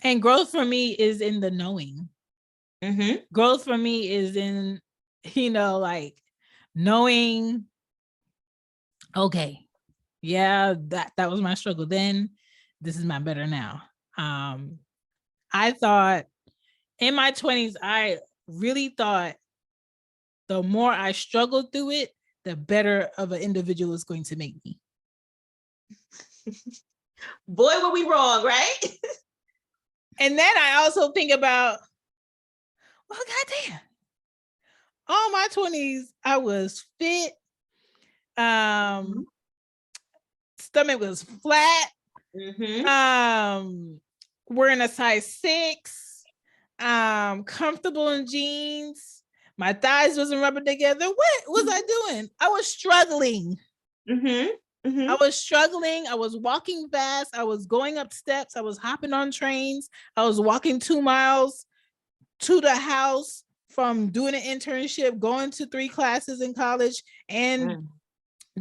And growth for me is in the knowing. Growth for me is in, like knowing, okay, yeah, that was my struggle then. This is my better now. I thought in my 20s, I really thought the more I struggled through it, the better of an individual is going to make me. Boy, were we wrong, right? And then I also think about, well, goddamn, all my 20s, I was fit. Stomach was flat. Wearing a size 6. Comfortable in jeans. My thighs wasn't rubbing together. What was I doing? I was struggling. I was struggling. I was walking fast. I was going up steps. I was hopping on trains. I was walking 2 miles to the house from doing an internship, going to 3 classes in college and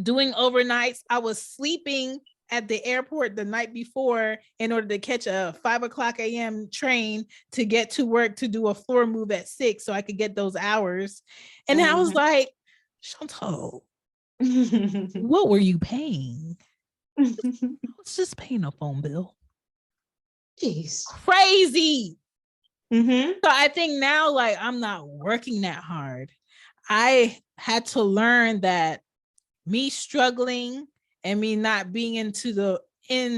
doing overnights. I was sleeping at the airport the night before in order to catch a 5:00 a.m. train to get to work to do a floor move at 6 so I could get those hours. And I was like, Chantal, what were you paying? I was just paying a phone bill. Jeez. Crazy. So I think now, like, I'm not working that hard. I had to learn that me struggling and me not being in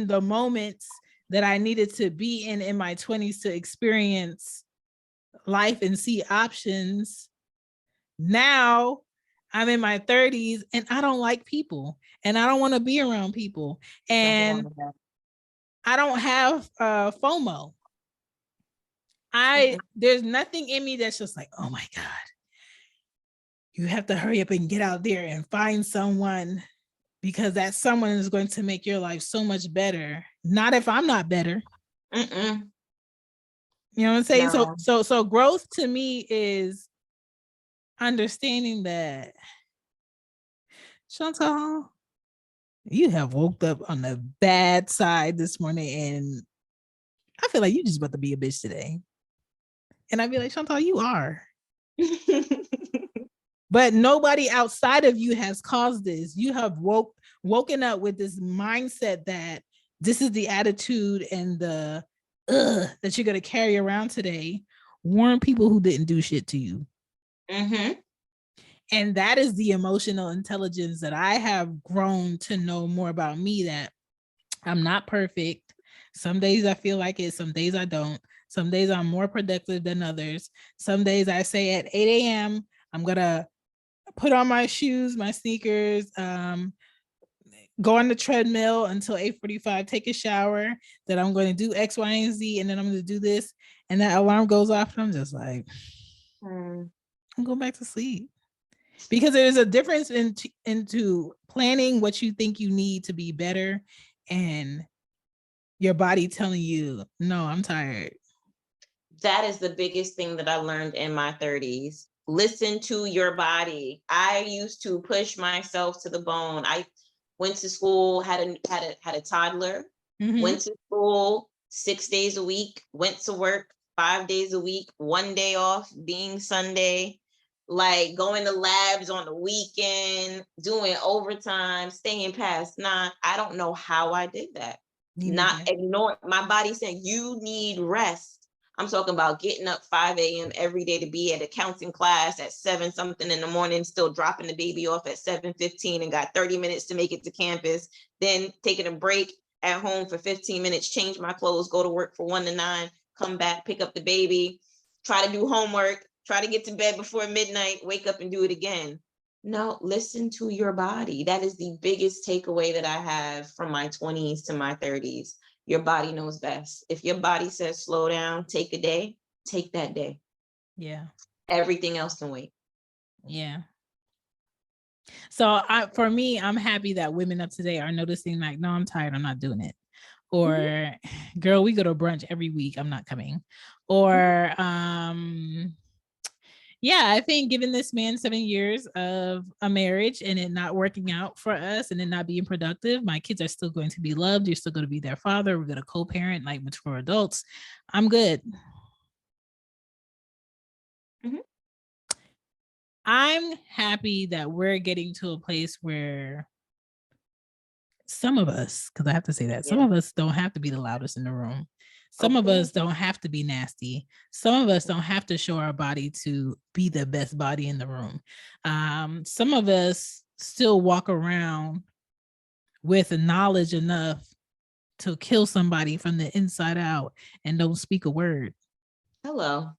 the moments that I needed to be in my 20s to experience life and see options. Now I'm in my 30s and I don't like people and I don't want to be around people. And I don't have FOMO. There's nothing in me that's just like, oh my God, you have to hurry up and get out there and find someone, because that someone is going to make your life so much better. Not if I'm not better. Mm-mm. You know what I'm saying? No. So growth to me is understanding that, Chantal, you have woke up on the bad side this morning, and I feel like you just about to be a bitch today. And I'd be like, Chantal, you are. But nobody outside of you has caused this. You have woken up with this mindset that this is the attitude and the that you're gonna carry around today. Warn people who didn't do shit to you. Mm-hmm. And that is the emotional intelligence that I have grown to know more about me, that I'm not perfect. Some days I feel like it, some days I don't. Some days I'm more productive than others. Some days I say at 8 a.m., I'm going to put on my shoes, my sneakers, go on the treadmill until 8:45, take a shower, that I'm going to do X, Y, and Z, and then I'm going to do this. And that alarm goes off, and I'm just like, I'm going back to sleep. Because there's a difference into planning what you think you need to be better and your body telling you, no, I'm tired. That is the biggest thing that I learned in my 30s. Listen to your body. I used to push myself to the bone. I went to school, had a toddler, went to school 6 days a week, went to work 5 days a week, 1 day off being Sunday, like going to labs on the weekend, doing overtime, staying past 9. I don't know how I did that. Not ignore my body saying you need rest. I'm talking about getting up 5 a.m. every day to be at accounting class at 7 something in the morning, still dropping the baby off at 7:15 and got 30 minutes to make it to campus, then taking a break at home for 15 minutes, change my clothes, go to work for 1 to 9, come back, pick up the baby, try to do homework, try to get to bed before midnight, wake up and do it again. No, listen to your body. That is the biggest takeaway that I have from my 20s to my 30s. Your body knows best. If your body says slow down, take a day, take that day. Yeah. Everything else can wait. Yeah. So for me, I'm happy that women of today are noticing, like, no, I'm tired, I'm not doing it. Or girl, we go to brunch every week, I'm not coming. Or yeah, I think giving this man 7 years of a marriage and it not working out for us and it not being productive, my kids are still going to be loved. You're still going to be their father. We're going to co-parent like mature adults. I'm good. I'm happy that we're getting to a place where some of us, because I have to say that, some of us don't have to be the loudest in the room. Some of us don't have to be nasty. Some of us don't have to show our body to be the best body in the room. Some of us still walk around with knowledge enough to kill somebody from the inside out and don't speak a word. Hello.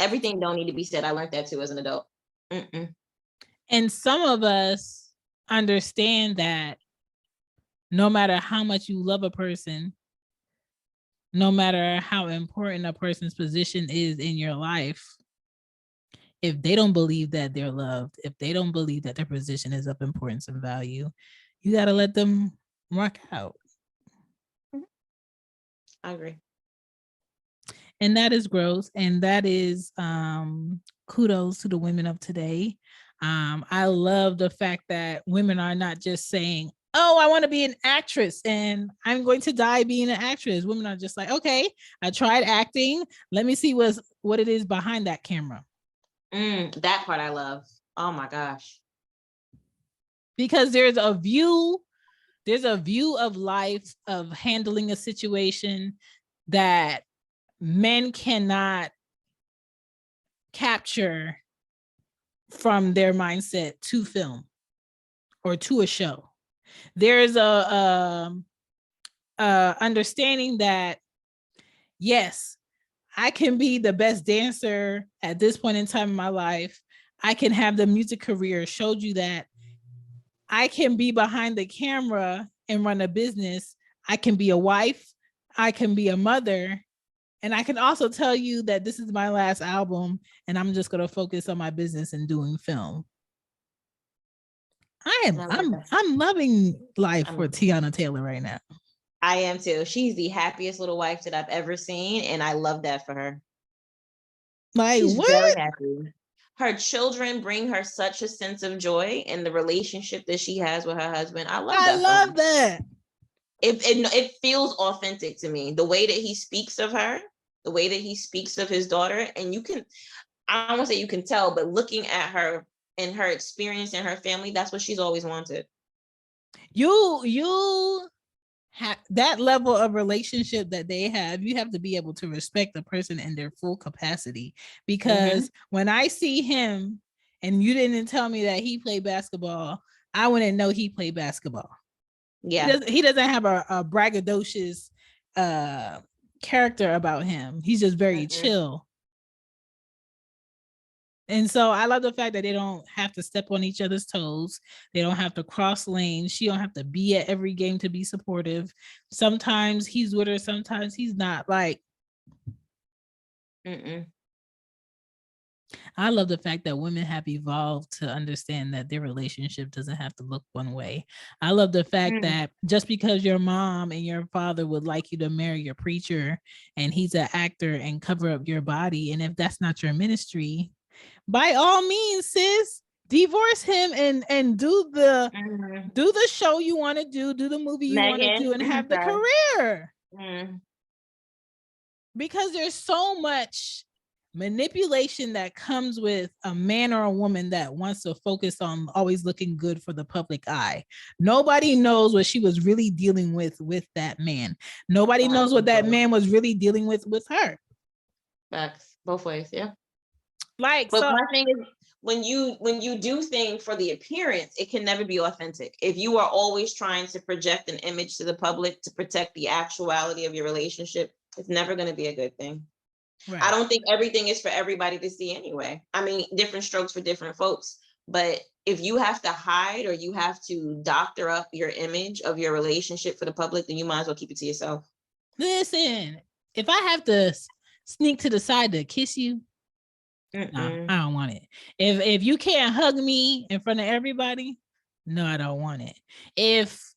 Everything don't need to be said. I learned that too as an adult. And some of us understand that no matter how much you love a person, no matter how important a person's position is in your life, if they don't believe that they're loved, if they don't believe that their position is of importance and value, you got to let them rock out. I agree. And that is growth. And that is kudos to the women of today. I love the fact that women are not just saying, oh, I want to be an actress and I'm going to die being an actress. Women are just like, okay, I tried acting. Let me see what it is behind that camera. That part I love. Oh my gosh. Because there's a view of life, of handling a situation that men cannot capture from their mindset to film or to a show. There's a understanding that, yes, I can be the best dancer at this point in time in my life. I can have the music career. Showed you that I can be behind the camera and run a business. I can be a wife. I can be a mother. And I can also tell you that this is my last album and I'm just going to focus on my business and doing film. I'm loving life for Teyana Taylor right now. I am too. She's the happiest little wife that I've ever seen, and I love that for her. Like, She's what? very happy. Her children bring her such a sense of joy in the relationship that she has with her husband. I love that. I love that. It feels authentic to me. The way that he speaks of her, the way that he speaks of his daughter, and you can, I don't want to say you can tell, but looking at her and her experience and her family, that's what she's always wanted. You have that level of relationship that they have, you have to be able to respect the person in their full capacity. Because when I see him and you didn't tell me that he played basketball, I wouldn't know he played basketball. Yeah. He doesn't have a braggadocious character about him. He's just very chill. And so I love the fact that they don't have to step on each other's toes. They don't have to cross lanes. She don't have to be at every game to be supportive. Sometimes he's with her, sometimes he's not. Like, I love the fact that women have evolved to understand that their relationship doesn't have to look one way. I love the fact that just because your mom and your father would like you to marry your preacher and he's an actor and cover up your body, and if that's not your ministry, by all means, sis, divorce him and do the show you want to do the movie you want to do, and have the career. Because there's so much manipulation that comes with a man or a woman that wants to focus on always looking good for the public eye. Nobody knows what she was really dealing with that man. Nobody knows what that man was really dealing with her. Facts, both ways, yeah. Like, but my thing is, when you do things for the appearance, it can never be authentic. If you are always trying to project an image to the public to protect the actuality of your relationship, it's never going to be a good thing. Right. I don't think everything is for everybody to see anyway. I mean, different strokes for different folks. But if you have to hide or you have to doctor up your image of your relationship for the public, then you might as well keep it to yourself. Listen, if I have to sneak to the side to kiss you, no, I don't want it. If you can't hug me in front of everybody, no, I don't want it. If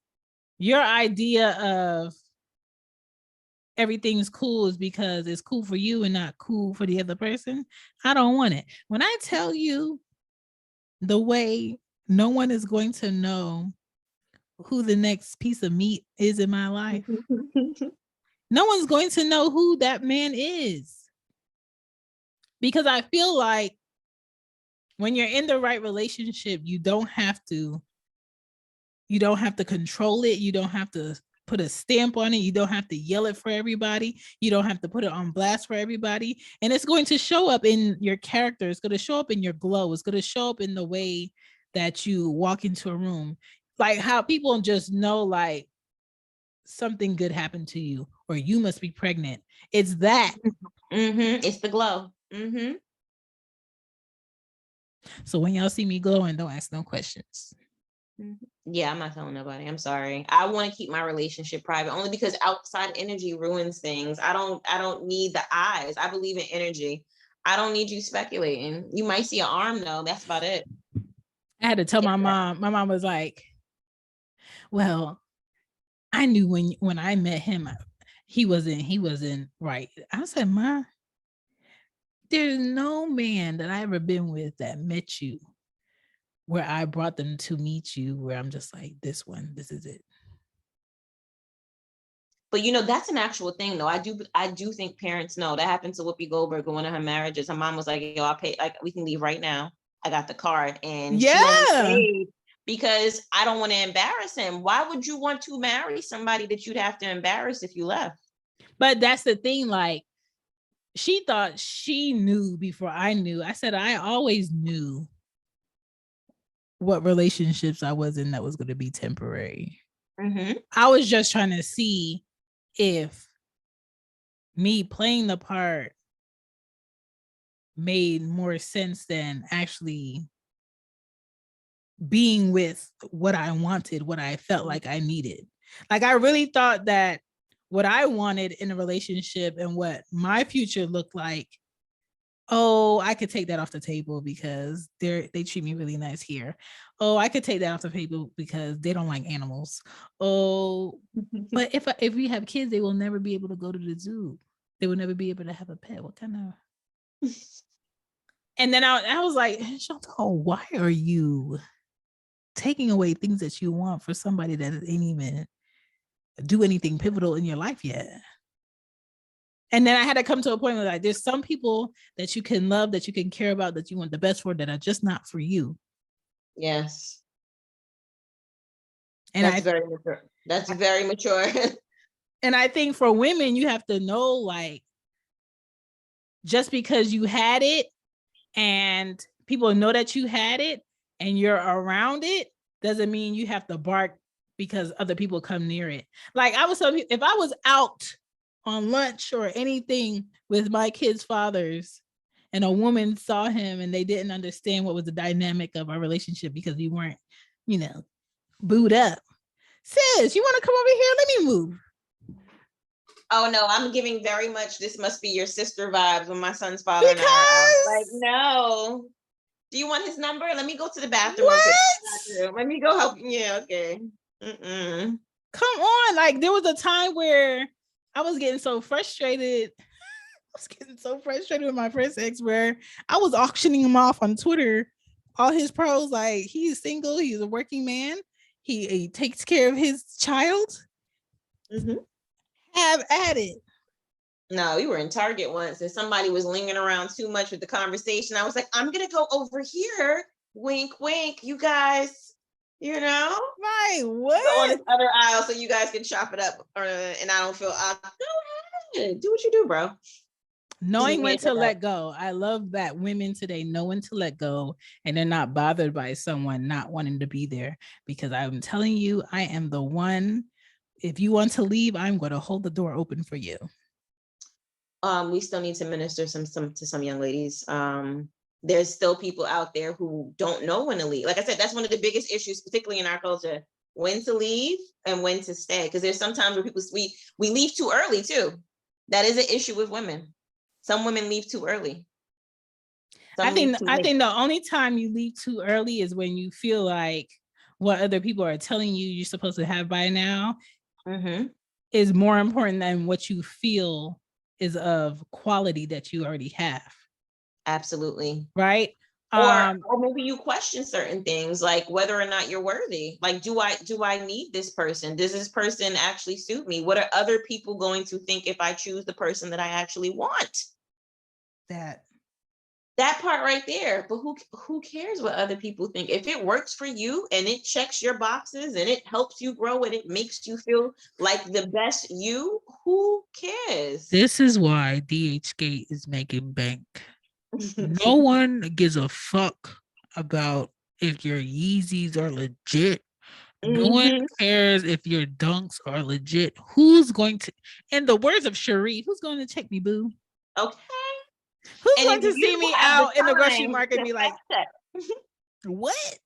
your idea of everything's cool is because it's cool for you and not cool for the other person, I don't want it. When I tell you the way no one is going to know who the next piece of meat is in my life, no one's going to know who that man is. Because I feel like when you're in the right relationship, you don't have to control it. You don't have to put a stamp on it. You don't have to yell it for everybody. You don't have to put it on blast for everybody. And it's going to show up in your character. It's going to show up in your glow. It's going to show up in the way that you walk into a room. Like how people just know like something good happened to you or you must be pregnant. It's that. It's the glow. So when y'all see me glowing, don't ask no questions. Yeah, I'm not telling nobody. I'm sorry. I want to keep my relationship private only because outside energy ruins things. I don't need the eyes. I believe in energy. I don't need you speculating. You might see an arm though. That's about it. I had to tell my mom. My mom was like, well, I knew when I met him, he wasn't right. I said, Ma, there's no man that I ever been with that met you where I brought them to meet you, where I'm just like, this is it. But that's an actual thing though. I do think parents know. That happened to Whoopi Goldberg in one of her marriages. Her mom was like, yo, I'll pay, like we can leave right now. I got the card. And she only paid because I don't want to embarrass him. Why would you want to marry somebody that you'd have to embarrass if you left? But that's the thing, like she thought she knew before I knew. I said, I always knew what relationships I was in that was going to be temporary. I was just trying to see if me playing the part made more sense than actually being with what I wanted, what I felt like I needed. Like I really thought that what I wanted in a relationship and what my future looked like Oh, I could take that off the table because they treat me really nice here. Oh, I could take that off the table because they don't like animals. Oh, but if we have kids, they will never be able to go to the zoo. They will never be able to have a pet. What kind of? And then I was like, Chantal, why are you taking away things that you want for somebody that ain't even do anything pivotal in your life yet? And then I had to come to a point where like there's some people that you can love, that you can care about, that you want the best for, that are just not for you. Yes. And that's very mature. That's very mature. And I think for women, you have to know, like, just because you had it and people know that you had it and you're around it doesn't mean you have to bark because other people come near it. Like I was telling you, if I was out on lunch or anything with my kids' fathers and a woman saw him and they didn't understand what was the dynamic of our relationship because we weren't, booed up. Sis, you want to come over here? Let me move. Oh no, I'm giving very much this must be your sister vibes when my son's father and I are out. Like, no. Do you want his number? Let me go to the bathroom. What? Let me go help. Yeah, okay. Mm-mm. Come on. Like there was a time where I was getting so frustrated. I was getting so frustrated with my first ex where I was auctioning him off on Twitter. All his pros, like he's single, he's a working man, he takes care of his child. Mm-hmm. Have at it. No, we were in Target once and somebody was lingering around too much with the conversation. I was like, I'm gonna go over here. Wink, wink, you guys. Right? What? Go on this other aisle so you guys can chop it up, and I don't feel. Go ahead, do what you do, bro. Knowing when to let go. I love that women today know when to let go and they're not bothered by someone not wanting to be there, because I'm telling you, I am the one. If you want to leave, I'm going to hold the door open for you. We still need to minister to some young ladies. There's still people out there who don't know when to leave. Like I said, that's one of the biggest issues, particularly in our culture, when to leave and when to stay. Because there's sometimes where people, we leave too early too. That is an issue with women. Some women leave too early. I think the only time you leave too early is when you feel like what other people are telling you you're supposed to have by now is more important than what you feel is of quality that you already have. Absolutely. Right. Or maybe you question certain things, like whether or not you're worthy. Like, do I need this person? Does this person actually suit me? What are other people going to think if I choose the person that I actually want? That part right there. But who cares what other people think? If it works for you and it checks your boxes and it helps you grow and it makes you feel like the best you, who cares? This is why DHgate is making bank. No one gives a fuck about if your Yeezys are legit. No one cares if your dunks are legit. Who's going to, in the words of Cherie, who's going to check me, boo? Okay. Who's going to see me out in the grocery market and be like, what?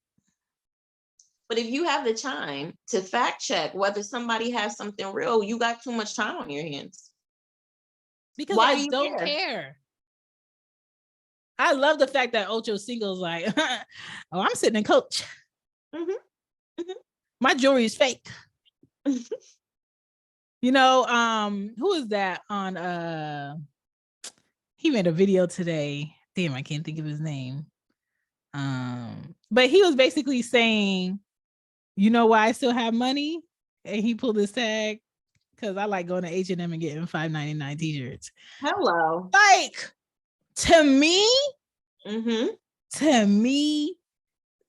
But if you have the time to fact check whether somebody has something real, you got too much time on your hands. Because why I don't care? I love the fact that Ocho Cinco's like, oh, I'm sitting in Coach. My jewelry is fake. Who is that on he made a video today. Damn, I can't think of his name. But he was basically saying, you know why I still have money? And he pulled his tag because I like going to H&M and getting $5.99 t-shirts. Hello. Like, to me,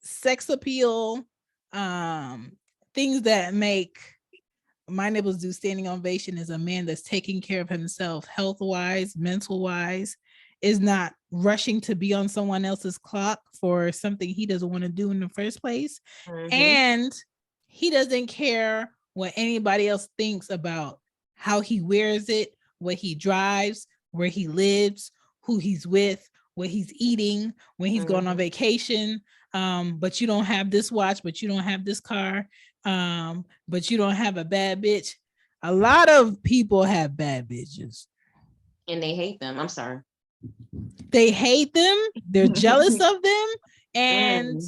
sex appeal, things that make my nipples do standing ovation is a man that's taking care of himself health-wise, mental-wise, is not rushing to be on someone else's clock for something he doesn't want to do in the first place. And he doesn't care what anybody else thinks about how he wears it, what he drives, where he lives, who he's with, what he's eating, when he's going on vacation. But you don't have this watch, but you don't have this car, but you don't have a bad bitch. A lot of people have bad bitches. And they hate them. I'm sorry. They hate them. They're jealous of them. And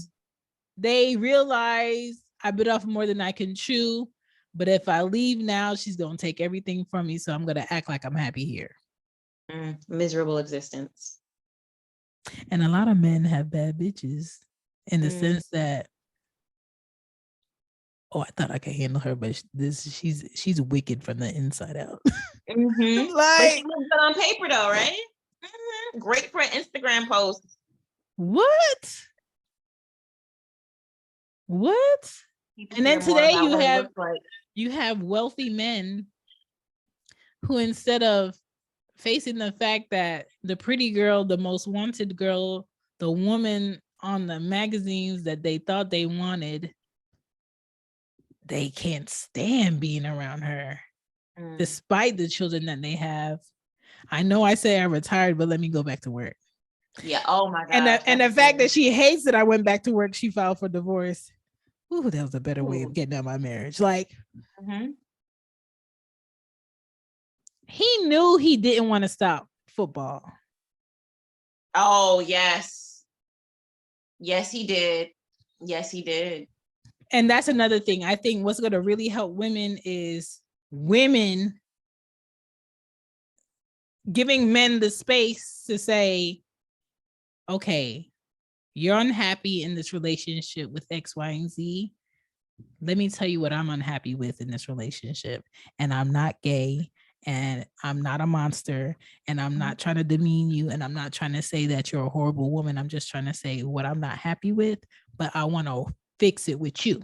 they realize I bit off more than I can chew. But if I leave now, she's going to take everything from me. So I'm going to act like I'm happy here. Miserable existence. And a lot of men have bad bitches in the sense that, oh, I thought I could handle her, but she's wicked from the inside out. Like, but she looks good on paper though, right? Great for an Instagram post. What? And then today you have wealthy men who, instead of facing the fact that the pretty girl, the most wanted girl, the woman on the magazines that they thought they wanted, they can't stand being around her, despite the children that they have. I know I say I retired, but let me go back to work. Yeah. Oh my God. And the fact that she hates that I went back to work, she filed for divorce. Ooh, that was a better way of getting out my marriage. Like, he knew he didn't want to stop football. Oh, yes. Yes, he did. Yes, he did. And that's another thing. I think what's going to really help women is women giving men the space to say, okay, you're unhappy in this relationship with X, Y, and Z. Let me tell you what I'm unhappy with in this relationship. And I'm not gay, and I'm not a monster, and I'm not trying to demean you, and I'm not trying to say that you're a horrible woman. I'm just trying to say what I'm not happy with, but I want to fix it with you.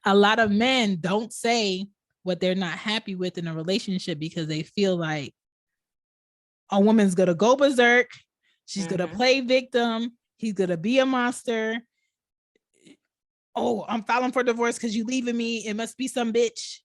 A lot of men don't say what they're not happy with in a relationship because they feel like a woman's going to go berserk. She's going to play victim. He's going to be a monster. Oh, I'm filing for divorce because you leaving me. It must be some bitch.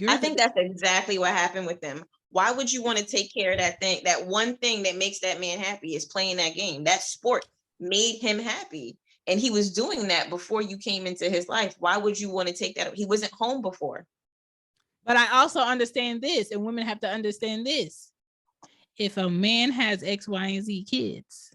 I think that's exactly what happened with them. Why would you want to take care of that thing? That one thing that makes that man happy is playing that game. That sport made him happy. And he was doing that before you came into his life. Why would you want to take that? He wasn't home before. But I also understand this, and women have to understand this. If a man has X, Y, and Z kids,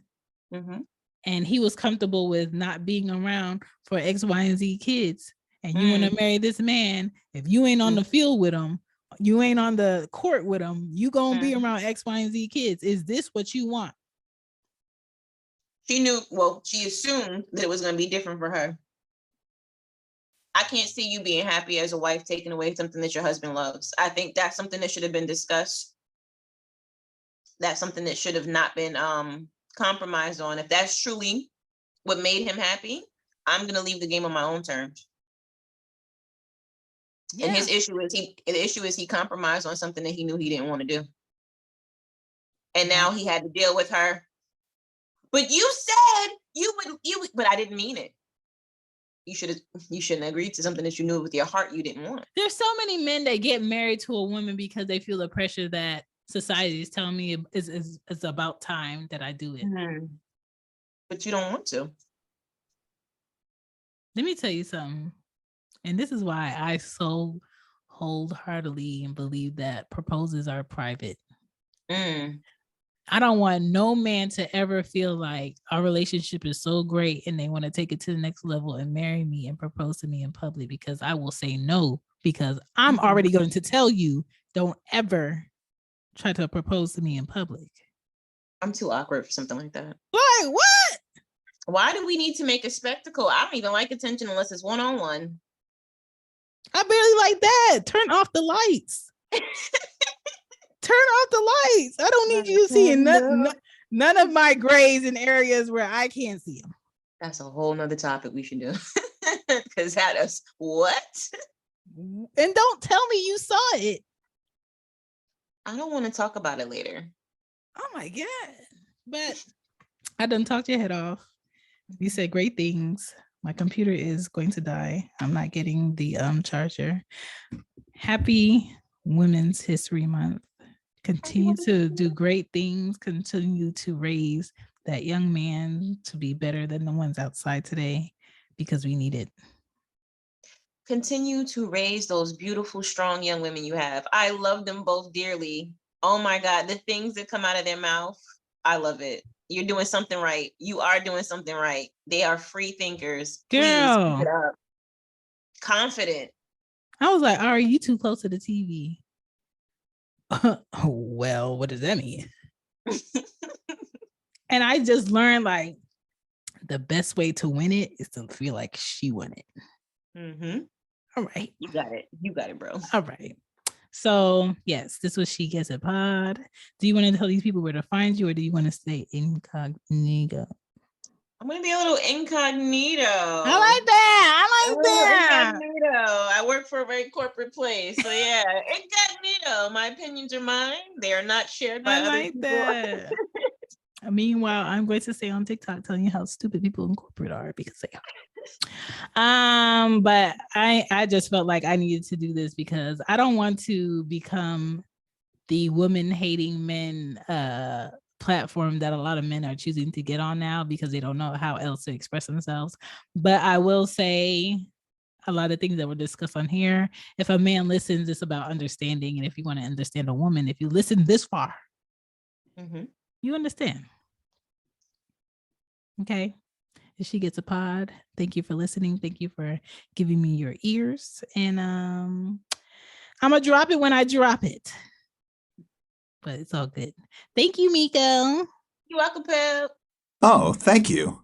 and he was comfortable with not being around for X, Y, and Z kids, and you want to marry this man, if you ain't on the field with him, you ain't on the court with him, you gonna be around X, Y, and Z kids. Is this what you want? She knew, well, she assumed that it was going to be different for her. I can't see you being happy as a wife taking away something that your husband loves. I think that's something that should have been discussed. That's something that should have not been compromised on. If that's truly what made him happy, I'm going to leave the game on my own terms. Yeah. And the issue is he compromised on something that he knew he didn't want to do. And now he had to deal with her. But you said you would, but I didn't mean it. You shouldn't agree to something that you knew with your heart you didn't want. There's so many men that get married to a woman because they feel the pressure that society is telling me it's about time that I do it. But you don't want to. Let me tell you something. And this is why I so wholeheartedly believe that proposals are private. I don't want no man to ever feel like our relationship is so great and they want to take it to the next level and marry me and propose to me in public, because I will say no, because I'm already going to tell you, don't ever try to propose to me in public. I'm too awkward for something like that. Like, what? Why do we need to make a spectacle? I don't even like attention unless it's one-on-one. I barely like that. Turn off the lights. Turn off the lights. I don't need you seeing none of my grays in areas where I can't see them. That's a whole nother topic we should do. Because that is what? And don't tell me you saw it. I don't want to talk about it later. Oh my God. But I done talked your head off. You said great things. My computer is going to die. I'm not getting the charger. Happy Women's History Month. Continue to do great things. Continue to raise that young man to be better than the ones outside today, because we need it. Continue to raise those beautiful, strong young women you have. I love them both dearly. Oh my God, the things that come out of their mouth, I love it. You're doing something right. You are doing something right. They are free thinkers. Please keep Girl, it up. Confident. I was like, are you too close to the TV? Well, what does that mean? And I just learned like the best way to win it is to feel like she won it. Mm-hmm. All right. You got it. You got it, bro. All right. So yes, this was She Gets It Pod. Do you want to tell these people where to find you, or do you want to stay incognito? I'm gonna be a little incognito. I like that. I like that. Incognito. I work for a very corporate place, so yeah, incognito. My opinions are mine. They are not shared by other people. That. Meanwhile, I'm going to stay on TikTok telling you how stupid people in corporate are because they are. But I just felt like I needed to do this because I don't want to become the woman hating men platform that a lot of men are choosing to get on now because they don't know how else to express themselves. But I will say a lot of things that were discussed on here. If a man listens, it's about understanding. And if you want to understand a woman, if you listen this far, you understand. Okay. If She Gets a Pod, thank you for listening. Thank you for giving me your ears. And I'm going to drop it when I drop it. But it's all good. Thank you, Miko. You're welcome, Pep. Oh, thank you.